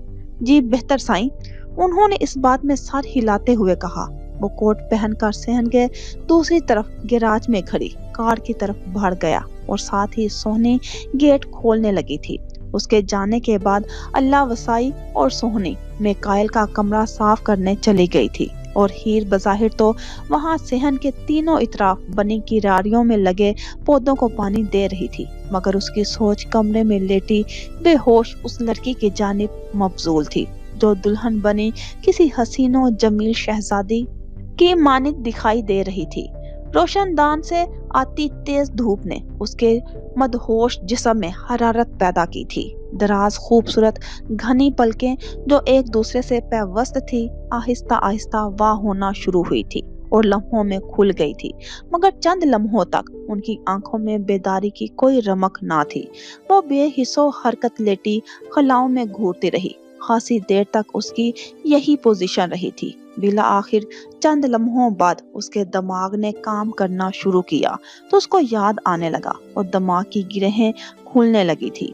जी बेहतर साईं, उन्होंने इस बात में सर हिलाते हुए कहा। वो कोट पहनकर सहन के दूसरी तरफ गैराज में खड़ी कार की तरफ बढ़ गया और साथ ही सोहनी गेट खोलने लगी थी। उसके जाने के बाद अल्लाह वसाई और सोहनी मिकाइल का कमरा साफ करने चली गई थी और हीर बज़ाहिर तो वहां सेहन के तीनों इतराफ बनी किरारियों में लगे पौधों को पानी दे रही थी, मगर उसकी सोच कमरे में लेटी बेहोश उस लड़की की जानिब मबजूल थी जो दुल्हन बनी किसी हसीनो जमील शहजादी की मानित दिखाई दे रही थी। रोशनदान से आती तेज धूप ने उसके मदहोश जिस्म में हरारत पैदा की थी। दराज खूबसूरत घनी पलकें जो एक दूसरे से पैवस्त थी, आहिस्ता आहिस्ता वाह होना शुरू हुई थी और लम्हों में खुल गई थी, मगर चंद लम्हों तक उनकी आंखों में बेदारी की कोई रमक ना थी। वो बेहिस्सो हरकत लेटी खलाओं में घूरती रही। खासी देर तक उसकी यही पोजीशन रही थी। बिला आखिर चंद लम्हों बाद उसके दिमाग ने काम करना शुरू किया तो उसको याद आने लगा और दिमाग की गिरहें खुलने लगी थी।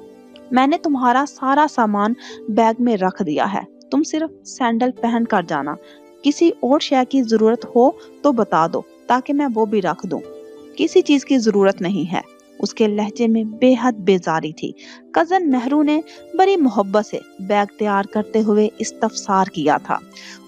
मैंने तुम्हारा सारा सामान बैग में रख दिया है, तुम सिर्फ सैंडल पहन कर जाना। किसी और शय की जरूरत हो तो बता दो ताकि मैं वो भी रख दूं। किसी चीज की जरूरत नहीं है। उसके लहजे में बेहद बेजारी थी। कजन मेहरू ने बड़ी मोहब्बत से बैग तैयार करते हुए इस्तफसार किया था।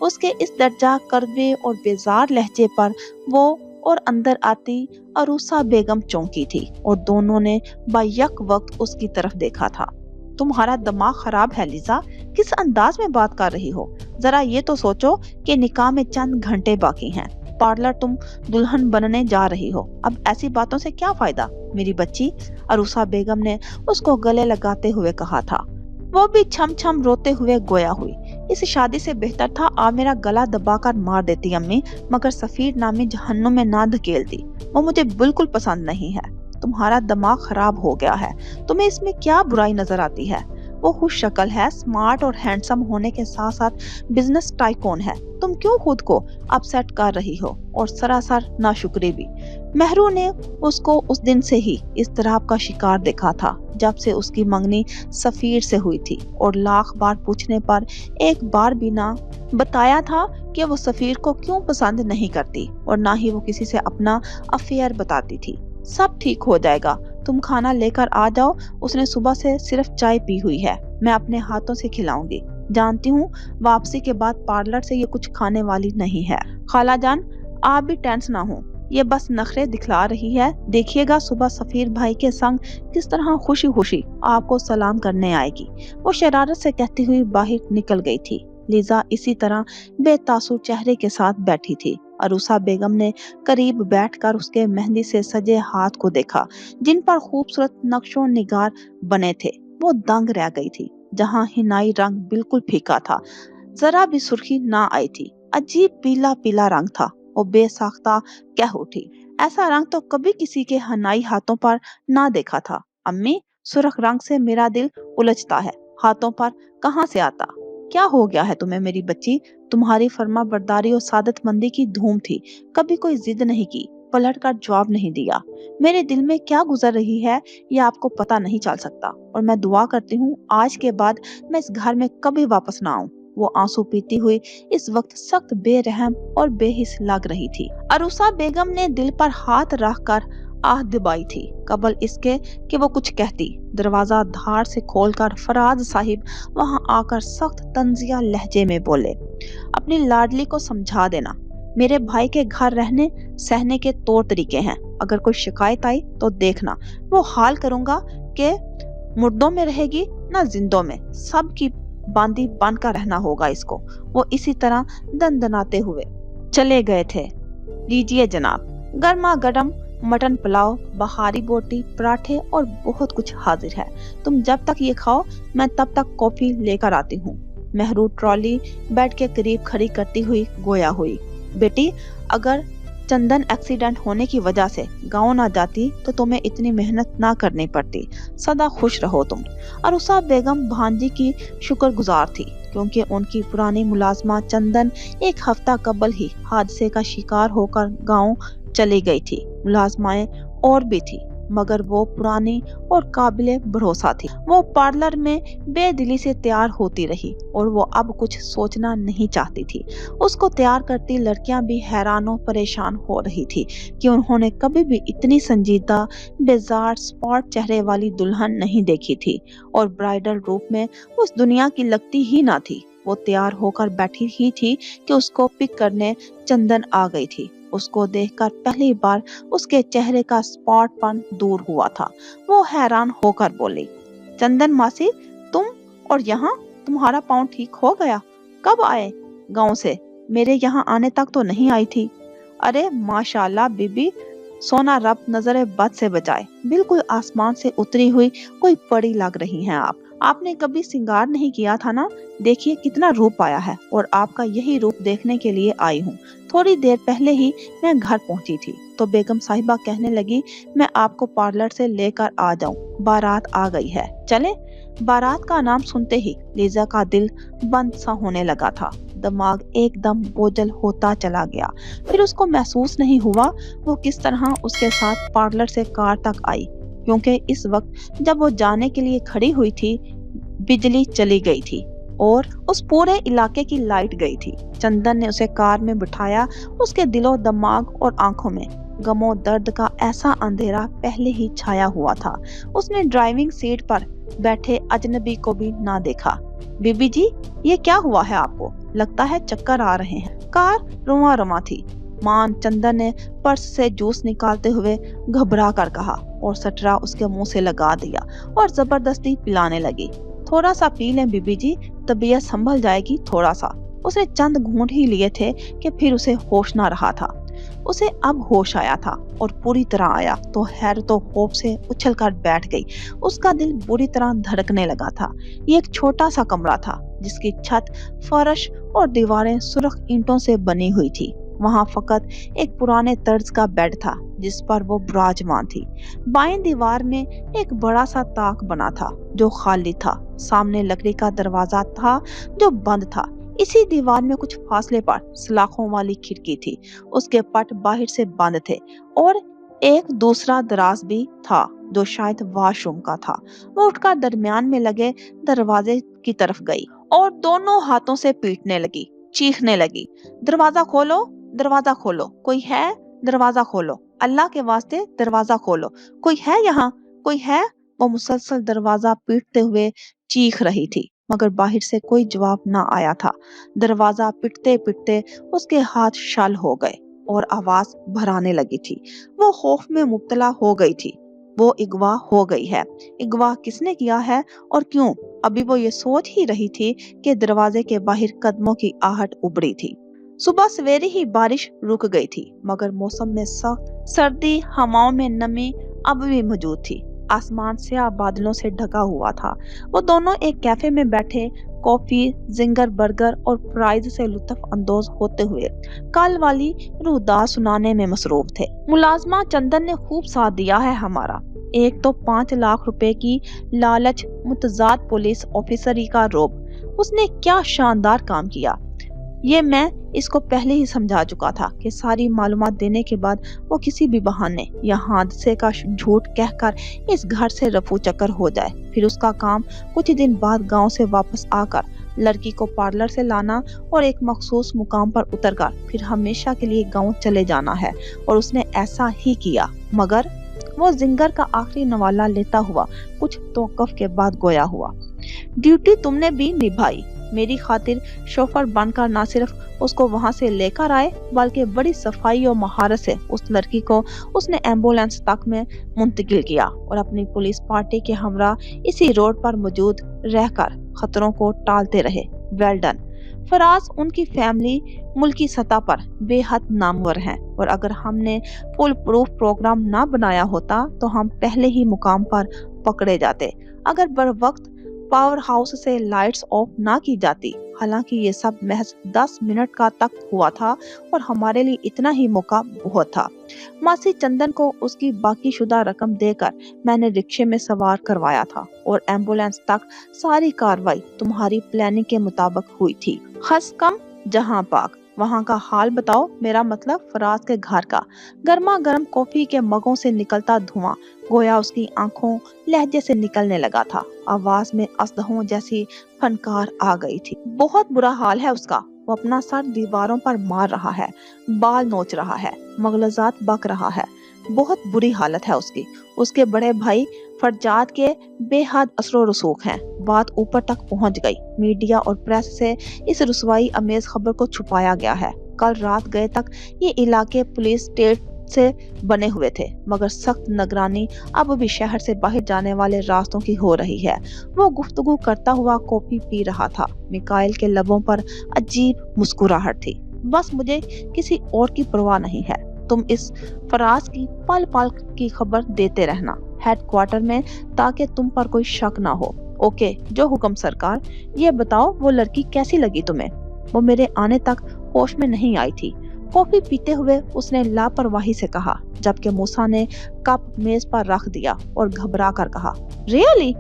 उसके इस दर्जा करवे और बेजार लहजे पर वो और अंदर आती अरूसा बेगम चौंकी थी और दोनों ने बायक वक्त उसकी तरफ देखा था। तुम्हारा दिमाग खराब है लीजा, किस अंदाज में बात कर रही हो? जरा ये तो सोचो कि निकाह में चंद घंटे बाकी हैं। पार्लर तुम दुल्हन बनने जा रही हो, अब ऐसी बातों से क्या फायदा मेरी बच्ची? अरूसा बेगम ने उसको गले लगाते हुए कहा था। वो भी छम छम रोते हुए गोया हुई। इस शादी से बेहतर था आप मेरा गला दबाकर मार देती अम्मी, मगर सफीर नामी जहन्नुम में ना धकेलती। वो मुझे बिल्कुल पसंद नहीं है। तुम्हारा दिमाग खराब हो गया है। तुम्हें इसमें क्या बुराई नजर आती है? वो खुश शक्ल है, स्मार्ट और हैंडसम होने के साथ साथ बिजनेस टाइकून है। तुम क्यों खुद को अपसेट कर रही हो? और सरासर नाशुक्री भी। मेहरू ने उसको उस दिन से ही इस तरह का शिकार देखा था जब से उसकी मंगनी सफीर से हुई थी और लाख बार पूछने पर एक बार भी ना बताया था कि वो सफीर को क्यों पसंद नहीं करती और ना ही वो किसी से अपना अफेयर बताती थी। सब ठीक हो जाएगा, तुम खाना लेकर आ जाओ। उसने सुबह से सिर्फ चाय पी हुई है, मैं अपने हाथों से खिलाऊंगी। जानती हूँ वापसी के बाद पार्लर से ये कुछ खाने वाली नहीं है। खाला जान, आप भी टेंस ना हो, ये बस नखरे दिखला रही है। देखिएगा सुबह सफीर भाई के संग किस तरह खुशी खुशी आपको सलाम करने आएगी। वो शरारत से कहती हुई बाहर निकल गई थी। लीजा इसी तरह बेतासुर चेहरे के साथ बैठी थी। अरूसा बेगम ने करीब बैठकर उसके मेहंदी से सजे हाथ को देखा जिन पर खूबसूरत नक्शों निगार बने थे। वो दंग रह गई थी। जहां हिनाई रंग बिल्कुल फीका था, जरा भी सुर्खी ना आई थी। अजीब पीला पीला रंग था और बेसाख्ता कह उठी, ऐसा रंग तो कभी किसी के हनाई हाथों पर ना देखा था। अम्मी, सुर्ख रंग से मेरा दिल उलझता है, हाथों पर कहाँ से आता? क्या हो गया है तुम्हें मेरी बच्ची? तुम्हारी फर्मा बरदारी और सादतमंदी की धूम थी, कभी कोई जिद नहीं की। पलट कर जवाब नहीं दिया। मेरे दिल में क्या गुजर रही है ये आपको पता नहीं चल सकता, और मैं दुआ करती हूँ आज के बाद मैं इस घर में कभी वापस ना आऊं। वो आंसू पीती हुई इस वक्त सख्त बेरहम और बेहिस लग रही थी। अरूसा बेगम ने दिल पर हाथ रखकर आह दबाई थी, कबल इसके कि वो कुछ कहती। दरवाजा धार से खोलकर फराज साहिब वहां आकर सख्त तंजिया लहजे में बोले, अपनी लाडली को समझा देना, मेरे भाई के घर रहने सहने के तौर तरीके हैं। अगर कोई शिकायत आई तो देखना वो हाल करूंगा कि मुर्दों में रहेगी ना जिंदों में, सबकी बांदी बन कर रहना होगा इसको। वो इसी तरह दनदनाते हुए चले गए थे। लीजिए जनाब, गर्मा गर्म मटन पुलाव, बहारी बोटी, पराठे और बहुत कुछ हाजिर है। तुम जब तक ये खाओ मैं तब तक कॉफी लेकर आती हूँ। मेहरू ट्रॉली बेड के करीब खड़ी करती हुई गोया हुई, बेटी अगर चंदन एक्सीडेंट होने की वजह से गांव ना जाती तो तुम्हें इतनी मेहनत ना करनी पड़ती। सदा खुश रहो तुम। अरूसा बेगम भांजी की शुक्रगुजार थी, क्योंकि उनकी पुरानी मुलाजमा चंदन एक हफ्ता कबल ही हादसे का शिकार होकर गांव चली गई थी। मुलाजमाएं और भी थी, मगर वो पुरानी और काबिले भरोसा थी। वो पार्लर में बेदिली से तैयार होती रही और वो अब कुछ सोचना नहीं चाहती थी। उसको तैयार करती लड़कियां भी हैरान परेशान हो रही थी कि उन्होंने कभी भी इतनी संजीदा बेजार स्पॉट चेहरे वाली दुल्हन नहीं देखी थी, और ब्राइडल रूप में उस दुनिया की लगती ही ना थी। वो तैयार होकर बैठी ही थी कि उसको पिक करने चंदन आ गई थी। उसको देखकर पहली बार उसके चेहरे का स्पॉटपन दूर हुआ था। वो हैरान होकर बोली, चंदन मासी तुम, और यहाँ तुम्हारा पाँव ठीक हो गया? कब आए गांव से? मेरे यहाँ आने तक तो नहीं आई थी। अरे माशाल्लाह बीबी, सोना रब नजरे बद से बचाए, बिल्कुल आसमान से उतरी हुई कोई परी लग रही हैं आप। आपने कभी श्रृंगार नहीं किया था ना? देखिए कितना रूप आया है, और आपका यही रूप देखने के लिए आई हूँ। थोड़ी देर पहले ही मैं घर पहुंची थी तो बेगम साहिबा कहने लगी मैं आपको पार्लर से लेकर आ जाऊं, बारात आ गई है, चले? बारात का नाम सुनते ही लीजा का दिल बंद सा होने लगा था। दिमाग एकदम बोझल होता चला गया। फिर उसको महसूस नहीं हुआ वो किस तरह उसके साथ पार्लर से कार तक आई, क्योंकि इस वक्त जब वो जाने के लिए खड़ी हुई थी बिजली चली गई थी और उस पूरे इलाके की लाइट गई थी। चंदन ने उसे कार में बिठाया। उसके दिलो दिमाग और आंखों में गमो दर्द का ऐसा अंधेरा पहले ही छाया हुआ था। उसने ड्राइविंग सीट पर बैठे अजनबी को भी ना देखा। बीबी जी ये क्या हुआ है आपको? लगता है चक्कर आ रहे हैं। कार रुआ रुआ थी। मान, चंदन ने पर्स से जूस निकालते हुए घबरा कर कहा और सटरा उसके मुंह से लगा दिया और जबरदस्ती पिलाने लगी। थोड़ा सा पी लें बीबी जी, तबीयत संभल जाएगी थोड़ा सा। उसने चंद घूंट ही लिए थे कि फिर उसे होश ना रहा था। उसे अब होश आया था और पूरी तरह आया तो हैरत और खौफ से उछल कर बैठ गई। उसका दिल बुरी तरह धड़कने लगा था। ये एक छोटा सा कमरा था जिसकी छत, फर्श और दीवारें सुर्ख ईंटों से बनी हुई थी। वहां फकत एक पुराने तर्ज का बेड था जिस पर वो विराजमान थी। बाएं दीवार में एक बड़ा सा ताक बना था जो खाली था। सामने लकड़ी का दरवाजा था जो बंद था। इसी दीवार में कुछ फासले पर सलाखों वाली खिड़की थी। उसके पट बाहर से बंद थे और एक दूसरा दराज भी था जो शायद वॉशरूम का था। वो उठकर दरमियान में लगे दरवाजे की तरफ गई और दोनों हाथों से पीटने लगी, चीखने लगी, दरवाजा खोलो, दरवाजा खोलो, कोई है? दरवाजा खोलो, अल्लाह के वास्ते दरवाजा खोलो, कोई है यहाँ? कोई है? वो मुसलसल दरवाजा पीटते हुए चीख रही थी, मगर बाहर से कोई जवाब ना आया था। दरवाजा पिटते पिटते उसके हाथ शल हो गए और आवाज भराने लगी थी। वो खौफ में मुब्तला हो गई थी। वो अगवा हो गई है। अगवा किसने किया है और क्यों? अभी वो ये सोच ही रही थी कि दरवाजे के बाहर कदमों की आहट उभरी थी। सुबह सवेरे ही बारिश रुक गई थी, मगर मौसम में सख्त सर्दी, हवाओं में नमी अब भी मौजूद थी। आसमान स्याह बादलों से ढका हुआ था। वो दोनों एक कैफे में बैठे कॉफी, जिंगर बर्गर और फ्राइज से लुत्फ अंदोज होते हुए कल वाली रूहदार सुनाने में मसरूफ थे। मुलाजमा चंदन ने खूब साथ दिया है हमारा। एक तो 5 लाख रुपए की लालच, मुतजाद पुलिस ऑफिसरी का रोब। उसने क्या शानदार काम किया। ये मैं इसको पहले ही समझा चुका था कि सारी मालूमात देने के बाद वो किसी भी बहाने या हादसे का झूठ कहकर इस घर से रफू चक्कर हो जाए। फिर उसका काम कुछ दिन बाद गांव से वापस आकर लड़की को पार्लर से लाना और एक मखसूस मुकाम पर उतरकर फिर हमेशा के लिए गांव चले जाना है। और उसने ऐसा ही किया, मगर वो जिंगर का आखिरी नवाला लेता हुआ कुछ तौक़ुफ़ के बाद गोया हुआ। ड्यूटी तुमने भी निभाई, मेरी खातिर शोफर बनकर ना सिर्फ उसको वहां से लेकर आए बल्कि बड़ी सफाई और महारत से उस लड़की को उसने एम्बुलेंस तक में मुंतकिल किया और अपनी पुलिस पार्टी के हमरा इसी रोड पर मौजूद रहकर खतरों को टालते रहे। Well done. फराज उनकी फैमिली मुल्की सतह पर बेहद नामवर हैं और अगर हमने फुल प्रूफ प्रोग्राम ना बनाया होता तो हम पहले ही मुकाम पर पकड़े जाते अगर बर वक्त पावर हाउस से लाइट्स ऑफ ना की जाती। हालांकि ये सब महज 10 मिनट का तक हुआ था और हमारे लिए इतना ही मौका बहुत था। मासी चंदन को उसकी बाकी शुदा रकम देकर मैंने रिक्शे में सवार करवाया था और एम्बुलेंस तक सारी कार्रवाई तुम्हारी प्लानिंग के मुताबिक हुई थी। हंस कम जहां पाक। वहां का हाल बताओ, मेरा मतलब फराज के घर का। गर्मा गर्म कॉफी के मगों से निकलता धुआं गोया उसकी आंखों लहजे से निकलने लगा था। आवाज में असदहों जैसी फनकार आ गई थी। बहुत बुरा हाल है उसका। वो अपना सर दीवारों पर मार रहा है, बाल नोच रहा है, मगलजात बक रहा है। बहुत बुरी हालत है उसकी। उसके बड़े भाई फरजाद के बेहद असरो रसूख हैं। बात ऊपर तक पहुंच गई। मीडिया और प्रेस से इस रुसवाई अमेज खबर को छुपाया गया है। कल रात गए तक ये इलाके पुलिस स्टेट से बने हुए थे, मगर सख्त निगरानी अब भी शहर से बाहर जाने वाले रास्तों की हो रही है। वो गुफ्तगू करता हुआ कॉफी पी रहा था। मिकाइल के लबों पर अजीब मुस्कुराहट थी। बस मुझे किसी और की परवाह नहीं है। तुम इस फराज की पल पल की खबर देते रहना हेडक्वार्टर में, ताकि तुम पर कोई शक ना हो। ओके, जो हुक्म सरकार। ये बताओ वो लड़की कैसी लगी तुम्हें? वो मेरे आने तक होश में नहीं आई थी। कॉफी पीते हुए उसने लापरवाही से कहा, जबकि मूसा ने कप मेज पर रख दिया और घबरा कर कहा, रियली?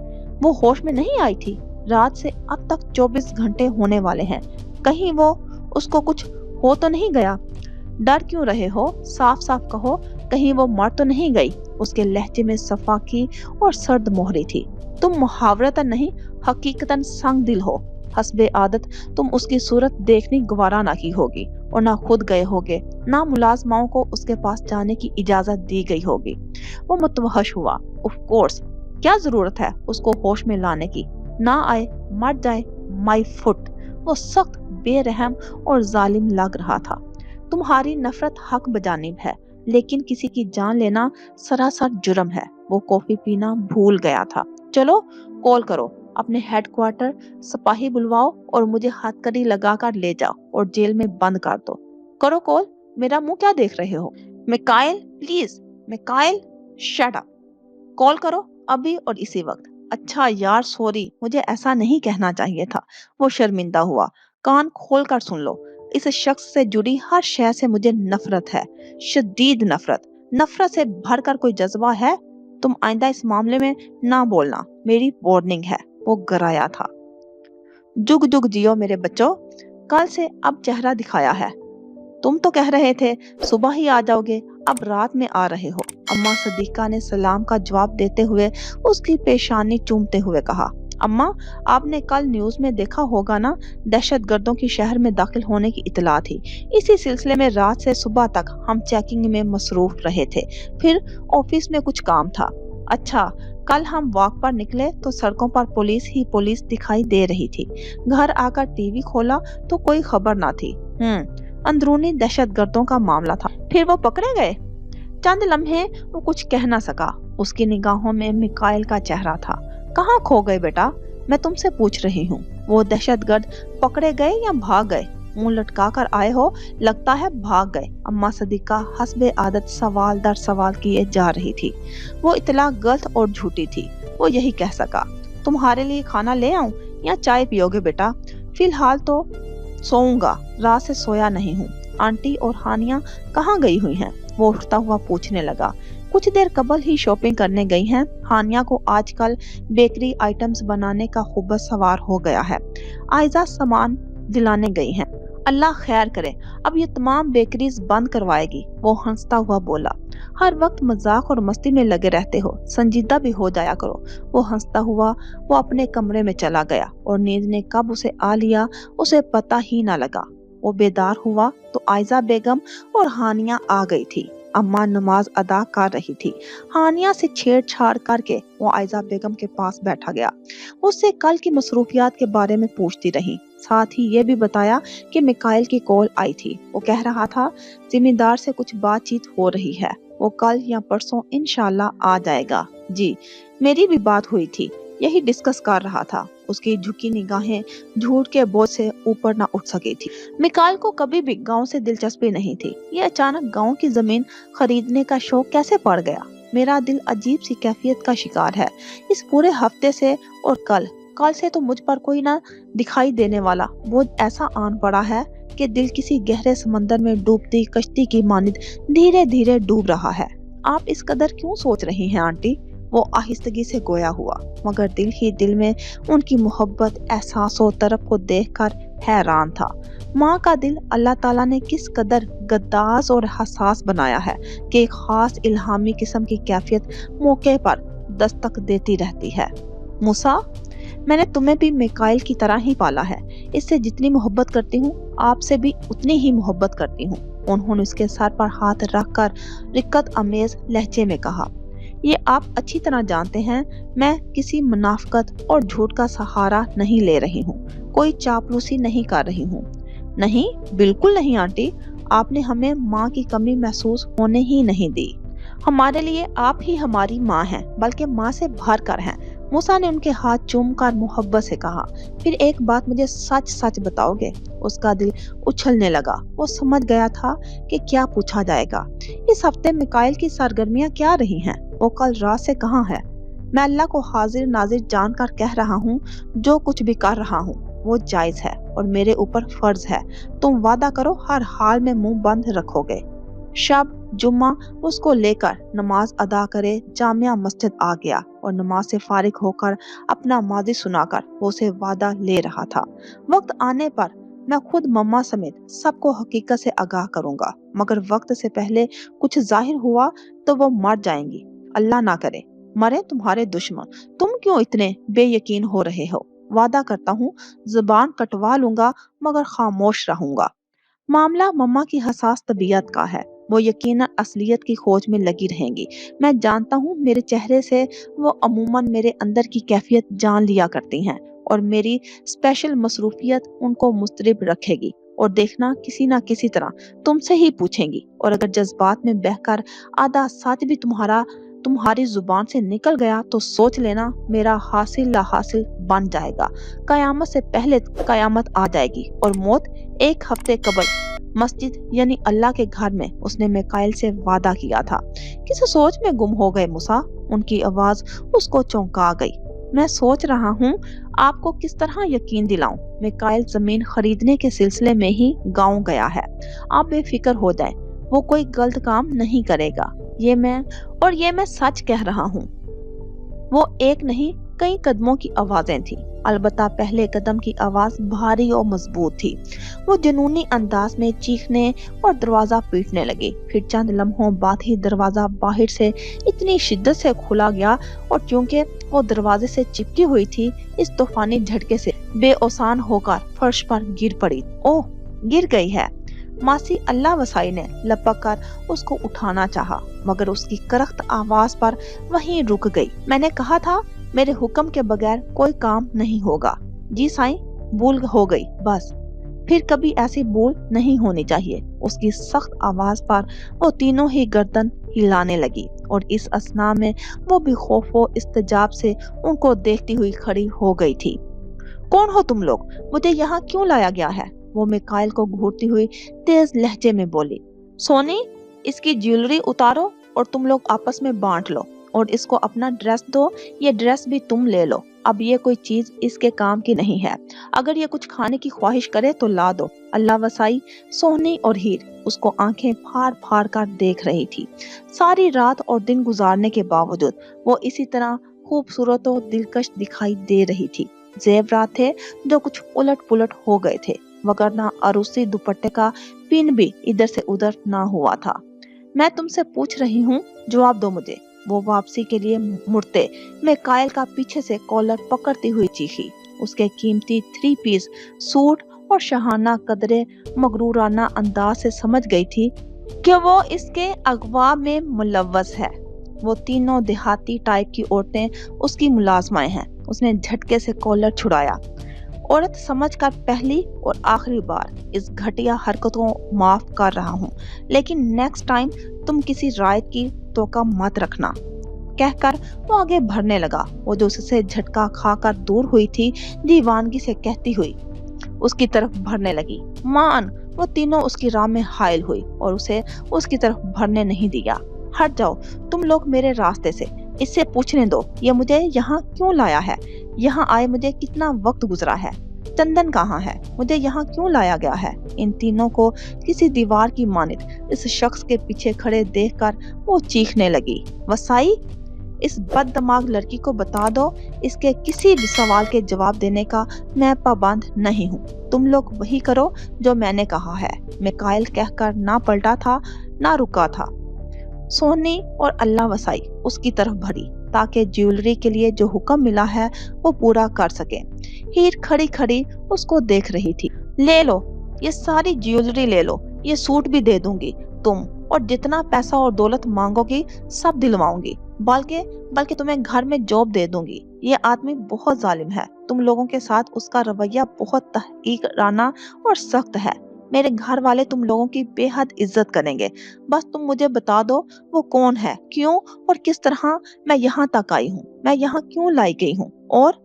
वो होश में नहीं आई थी? रात से अब तक 24 घंटे होने वाले हैं। कहीं वो उसको कुछ हो तो नहीं गया? डर क्यों रहे हो? साफ साफ कहो, कहीं वो मर तो नहीं गई? उसके लहजे में सफाकी और सर्द मोहरी थी। तुम मुहावरतन नहीं, हकीकतन संग दिल हो। हस्बे आदत तुम उसकी सूरत देखनी गवारा ना की होगी और ना खुद गए होगे, ना मुलाजमाओं को उसके पास जाने की इजाजत दी गई होगी। वो मुतवहश हुआ। ऑफ कोर्स, क्या जरूरत है उसको होश में लाने की? ना आए, मर जाए, माय फुट। वो सख्त बेरहम और जालिम लग रहा था। तुम्हारी नफरत हक बजानिब है, लेकिन किसी की जान लेना सरासर जुर्म है। वो कॉफी पीना भूल गया था। चलो कॉल करो, अपने हेडक्वार्टर सिपाही बुलवाओ और मुझे हथकड़ी लगाकर ले जाओ और जेल में बंद कर दो। करो कॉल। मेरा मुंह क्या देख रहे हो? Mikail please, Mikail shut up. Call करो अभी और इसी वक्त। अच्छा यार, सॉरी, मुझे ऐसा नहीं कहना चाहिए था। वो शर्मिंदा हुआ। कान खोल कर सुन लो, इस शख्स से जुड़ी हर शय से मुझे नफरत है, शदीद नफरत। नफरत से भरकर कोई जज्बा है? तुम आइंदा इस मामले में ना बोलना, मेरी वार्निंग है। वो गराया था। जुग जुग जियो मेरे बच्चों, कल से अब चेहरा दिखाया है। तुम तो कह रहे थे सुबह ही आ जाओगे, अब रात में आ रहे हो। अम्मा सदीका ने सलाम का जवाब देते हुए उसकी पेशानी चूमते हुए कहा, अम्मा, आपने कल न्यूज में देखा होगा ना, दहशतगर्दों की शहर में दाखिल होने की इतला थी। इसी सिलसिले में रात से सुबह तक हम चेकिंग में मसरूफ रहे थे। फिर ऑफिस में कुछ काम था। अच्छा, कल हम वॉक पर निकले तो सड़कों पर पुलिस ही पुलिस दिखाई दे रही थी। घर आकर टीवी खोला तो कोई खबर ना थी। अंदरूनी दहशतगर्दों का मामला था। फिर वो पकड़े गए? चंद लम्हे वो कुछ कह ना सका। उसकी निगाहों में मिकाइल का चेहरा था। कहाँ खो गए बेटा? मैं तुमसे पूछ रही हूँ। वो दहशतगर्द पकड़े गए या भाग गए? मुंह लटका कर आए हो, लगता है भाग गए। अम्मा सदीका हस्बे आदत सवाल दर सवाल किए जा रही थी। वो इतला गलत और झूठी थी। वो यही कह सका, तुम्हारे लिए खाना ले आऊं या चाय पियोगे बेटा? फिलहाल तो सोऊंगा, रात से सोया नहीं हूँ। आंटी और हानिया कहाँ गई हुई हैं? वो उठता हुआ पूछने लगा। कुछ देर कबल ही शॉपिंग करने गई हैं। हानिया को आजकल बेकरी आइटम्स बनाने का हुब्बस सवार हो गया है। आयजा सामान दिलाने गई हैं। अल्लाह खैर करे, अब ये तमाम बेकरीज बंद करवाएगी, वो हंसता हुआ बोला। हर वक्त मजाक और मस्ती में लगे रहते हो, संजीदा भी हो जाया करो। वो हंसता हुआ वो अपने कमरे में चला गया और नींद ने कब उसे आ लिया उसे पता ही ना लगा। वो बेदार हुआ तो आयजा बेगम और हानिया आ गई थी। अम्मा नमाज अदा कर रही थी। हानिया से छेड़छाड़ करके वो आयजा बेगम के पास बैठा गया। उससे कल की मसरूफियात के बारे में पूछती रही। साथ ही ये भी बताया कि मिकाइल की कॉल आई थी। वो कह रहा था जिम्मेदार से कुछ बातचीत हो रही है, वो कल या परसों इंशाल्लाह आ जाएगा। जी, मेरी भी बात हुई थी, यही डिस्कस कर रहा था। उसकी झुकी निगाहें झूठ के बोझ से ऊपर ना उठ सकी थी। मिकाइल को कभी भी गांव से दिलचस्पी नहीं थी। ये अचानक गांव की जमीन खरीदने का शौक कैसे पड़ गया? मेरा दिल अजीब सी कैफियत का शिकार है। इस पूरे हफ्ते से और कल से तो मुझ पर कोई ना दिखाई देने वाला बोझ ऐसा आन पड़ा है कि दिल किसी गहरे समंदर में डूबती कश्ती की मानिंद धीरे धीरे डूब रहा है। आप इस कदर क्यों सोच रही हैं आंटी? वो आहिस्तगी से गोया हुआ, मगर दिल ही दिल में उनकी मोहब्बत एहसासों तरफ को देखकर हैरान था। माँ का दिल अल्लाह ताला ने किस कदर गद्दाज और हसास बनाया है कि एक खास इल्हामी किस्म की कैफियत मौके पर दस्तक देती रहती है। मूसा, मैंने तुम्हें भी मिकाइल की तरह ही पाला है। इससे जितनी मोहब्बत करती हूँ आपसे भी उतनी ही मोहब्बत करती हूँ। उन्होंने उसके सर पर हाथ रखकर रिक्कत अमेज लहजे में कहा, ये आप अच्छी तरह जानते हैं, मैं किसी मुनाफकत और झूठ का सहारा नहीं ले रही हूँ, कोई चापलूसी नहीं कर रही हूँ। नहीं, बिल्कुल नहीं आंटी, आपने हमें माँ की कमी महसूस होने ही नहीं दी। हमारे लिए आप ही हमारी माँ हैं, बल्कि माँ से भर कर हैं। मूसा ने उनके हाथ चूमकर मोहब्बत से कहा, फिर एक बात मुझे सच सच बताओगे? उसका दिल उछलने लगा। वो समझ गया था कि क्या पूछा जाएगा। इस हफ्ते मिकाइल की सरगर्मियां क्या रही हैं? वो कल रात से कहाँ है? मैं अल्लाह को हाजिर नाजिर जानकर कह रहा हूँ, जो कुछ भी कर रहा हूँ वो जायज है और मेरे ऊपर फर्ज है। तुम वादा करो हर हाल में मुंह बंद रखोगे। शब जुम्मा उसको लेकर नमाज अदा करे जामिया मस्जिद आ गया और नमाज से फारिग होकर अपना माजी सुनाकर वो उसे वादा ले रहा था। वक्त आने पर मैं खुद मम्मा समेत सबको हकीकत से आगाह करूंगा, मगर वक्त से पहले कुछ जाहिर हुआ तो वो मर जाएंगी। अल्लाह ना करे मरे तुम्हारे दुश्मन। तुम क्यों इतने बेयकीन हो रहे हो? वादा करता हूँ जुबान कटवा लूंगा मगर खामोश रहूंगा। मामला मम्मा की हसास तबीयत का है, वो यकीनन असलियत की खोज में लगी रहेंगी। मैं जानता हूँ मेरे चेहरे से वो अमूमन मेरे अंदर की कैफियत जान लिया करती हैं और मेरी स्पेशल मसरूफियत उनको मुस्तरिब रखेगी। और देखना किसी ना किसी तरह तुमसे ही पूछेंगी, और अगर जज्बात में बहकर आधा सच भी तुम्हारी जुबान से निकल गया तो सोच लेना मेरा हासिल ला हासिल बन जाएगा। कयामत से पहले कयामत आ जाएगी और मौत एक हफ्ते कबल मस्जिद यानी अल्लाह के घर में उसने मिकाइल से वादा किया था। किसी सोच में गुम हो गए मूसा? उनकी आवाज उसको चौंका गई। मैं सोच रहा हूँ आपको किस तरह यकीन दिलाऊं। मिकाइल जमीन खरीदने के सिलसिले में ही गाँव गया है। आप बेफिक्र हो जाएं, वो कोई गलत काम नहीं करेगा। ये मैं सच कह रहा हूँ। वो एक नहीं कई कदमों की आवाजें थी, अलबत्ता पहले कदम की आवाज भारी और मजबूत थी। वो जुनूनी अंदाज में चीखने और दरवाजा पीटने लगी। फिर चंद लम्हों बाद ही दरवाजा बाहर से इतनी शिद्दत से खुला गया और क्योंकि वो दरवाजे से चिपकी हुई थी, इस तूफानी झटके से बेओसान होकर फर्श पर गिर पड़ी। ओह, गिर गई है। मासी अल्लाह वसाई ने लपक कर उसको उठाना चाहा, मगर उसकी करख्त आवाज पर वहीं रुक गई। मैंने कहा था मेरे हुक्म के बगैर कोई काम नहीं होगा। जी साईं, भूल हो गई बस। फिर कभी ऐसी भूल नहीं होनी चाहिए। उसकी सख्त आवाज पर वो तीनों ही गर्दन हिलाने लगी और इस असना में वो भी खौफ व इस्तजाब से उनको देखती हुई खड़ी हो गई थी। कौन हो तुम लोग? मुझे यहाँ क्यों लाया गया है? वो मिकाइल को घूरती हुई तेज लहजे में बोली। सोनी, इसकी ज्वेलरी उतारो और तुम लोग आपस में बांट लो, और इसको अपना ड्रेस दो, ये ड्रेस भी तुम ले लो। अब ये कोई चीज इसके काम की नहीं है। अगर ये कुछ खाने की ख्वाहिश करे तो ला दो। अल्लाह वसाई सोनी और हीर उसको आंखें फाड़ फाड़ कर देख रही थी। सारी रात और दिन गुजारने के बावजूद वो इसी तरह खूबसूरत और दिलकश दिखाई दे रही थी। जेवरात थे जो कुछ उलट पुलट हो गए थे, वगरना अरूसी दुपट्टे का पिन भी इधर से उधर ना हुआ था। मैं तुमसे पूछ रही हूँ, जवाब दो मुझे। वो वापसी के लिए मुड़ते मैं कायल का पीछे से कॉलर पकड़ती हुई चीखी। उसके कीमती 3 पीस सूट और शहाना कदरे मगरूराना अंदाज से समझ गई थी कि वो इसके अगवा में मुलव्वस है। वो तीनों देहाती टाइप की औरतें उसकी मुलाजमाएं हैं। उसने झटके से कॉलर छुड़ाया। औरत समझकर पहली और आखिरी बार इस घटिया हरकत को माफ कर रहा हूँ, लेकिन नेक्स्ट टाइम तुम किसी रायत की तोका मत रखना, कहकर वो आगे बढ़ने लगा। वो जो उससे झटका खाकर दूर हुई थी, दीवानगी से कहती हुई उसकी तरफ बढ़ने लगी। मान वो तीनों उसकी राह में हायल हुई और उसे उसकी तरफ बढ़ने नहीं दिया। हट जाओ तुम लोग मेरे रास्ते से। इससे पूछने दो ये मुझे यहाँ क्यों लाया है, यहाँ आए मुझे कितना वक्त गुजरा है, चंदन कहाँ है, मुझे यहाँ क्यों लाया गया है। इन तीनों को किसी दीवार की मानित इस शख्स के पीछे खड़े देखकर वो चीखने लगी। वसाई, इस बददिमाग लड़की को बता दो, इसके किसी भी सवाल के जवाब देने का मैं पाबंद नहीं हूँ। तुम लोग वही करो जो मैंने कहा है। मैं कायल कहकर ना पलटा था ना रुका था। सोनी और अल्लाह वसाई उसकी तरफ बढ़ी ताकि ज्वेलरी के लिए जो हुक्म मिला है वो पूरा कर सके। हीर खड़ी खड़ी उसको देख रही थी। ले लो ये सारी ज्वेलरी, ले लो, ये सूट भी दे दूंगी तुम, और जितना पैसा और दौलत मांगोगी सब दिलवाऊंगी, बल्कि बल्कि तुम्हें घर में जॉब दे दूंगी। ये आदमी बहुत जालिम है। तुम लोगों के साथ उसका रवैया बहुत तहकीराना और सख्त है। मेरे घर वाले तुम लोगों की बेहद इज्जत करेंगे। बस तुम मुझे बता दो वो कौन है, क्यों और किस तरह मैं यहाँ तक आई हूँ, मैं यहाँ क्यों लाई गई हूँ। और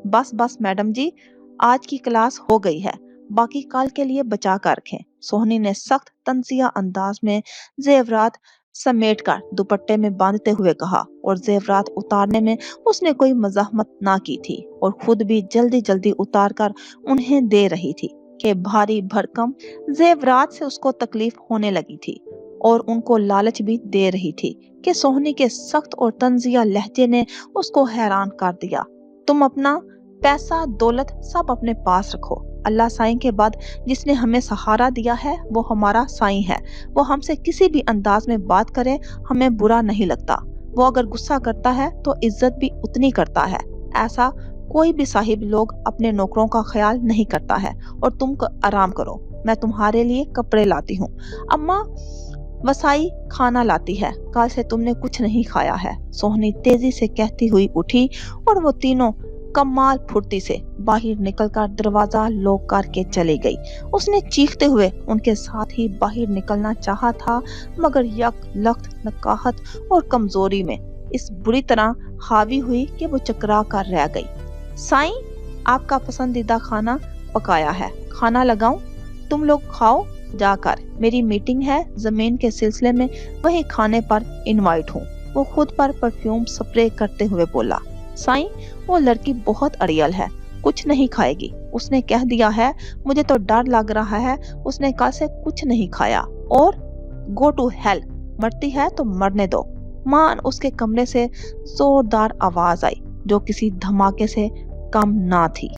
बस बस मैडम जी, आज की क्लास हो गई है, बाकी कल के लिए बचा कर रखें। सोहनी ने सख्त तंजिया अंदाज में जेवरात समेटकर दुपट्टे में बांधते हुए कहा, और जेवरात उतारने में उसने कोई मज़ाहमत ना की थी और खुद भी जल्दी जल्दी उतार कर उन्हें दे रही थी कि भारी भरकम जेवरात से उसको तकलीफ होने लगी थी और उनको लालच भी दे रही थी कि सोहनी के सख्त और तंजिया लहजे ने उसको हैरान कर दिया। तुम अपना पैसा दौलत सब अपने पास रखो। अल्लाह साईं के बाद जिसने हमें सहारा दिया है वो हमारा साईं है। वो हमसे किसी भी अंदाज में बात करे हमें बुरा नहीं लगता। वो अगर गुस्सा करता है तो इज्जत भी उतनी करता है। ऐसा कोई भी साहिब लोग अपने नौकरों का ख्याल नहीं करता है। और तुम आराम करो, मैं तुम्हारे लिए कपड़े लाती हूँ। अम्मा वसाई खाना लाती है, कल से तुमने कुछ नहीं खाया है। सोहनी तेजी से कहती हुई उठी और वो तीनों कमाल फुर्ती से बाहर निकलकर दरवाजा लॉक करके चली गई। उसने चीखते हुए उनके साथ ही बाहर निकलना चाहा था, मगर यक लख्त नकाहत और कमजोरी में इस बुरी तरह हावी हुई कि वो चकरा कर रह गई। साईं, आपका पसंदीदा खाना पकाया है, खाना लगाऊं? तुम लोग खाओ जाकर, मेरी मीटिंग है जमीन के सिलसिले में, वही खाने पर इनवाइट हूँ। वो खुद पर परफ्यूम स्प्रे करते हुए बोला। साईं, वो लड़की बहुत अड़ियल है, कुछ नहीं खाएगी। उसने कह दिया है, मुझे तो डर लग रहा है, उसने कल से कुछ नहीं खाया। और गो टू हेल, मरती है तो मरने दो। मान उसके कमरे से जोरदार आवाज आई जो किसी धमाके से कम ना थी।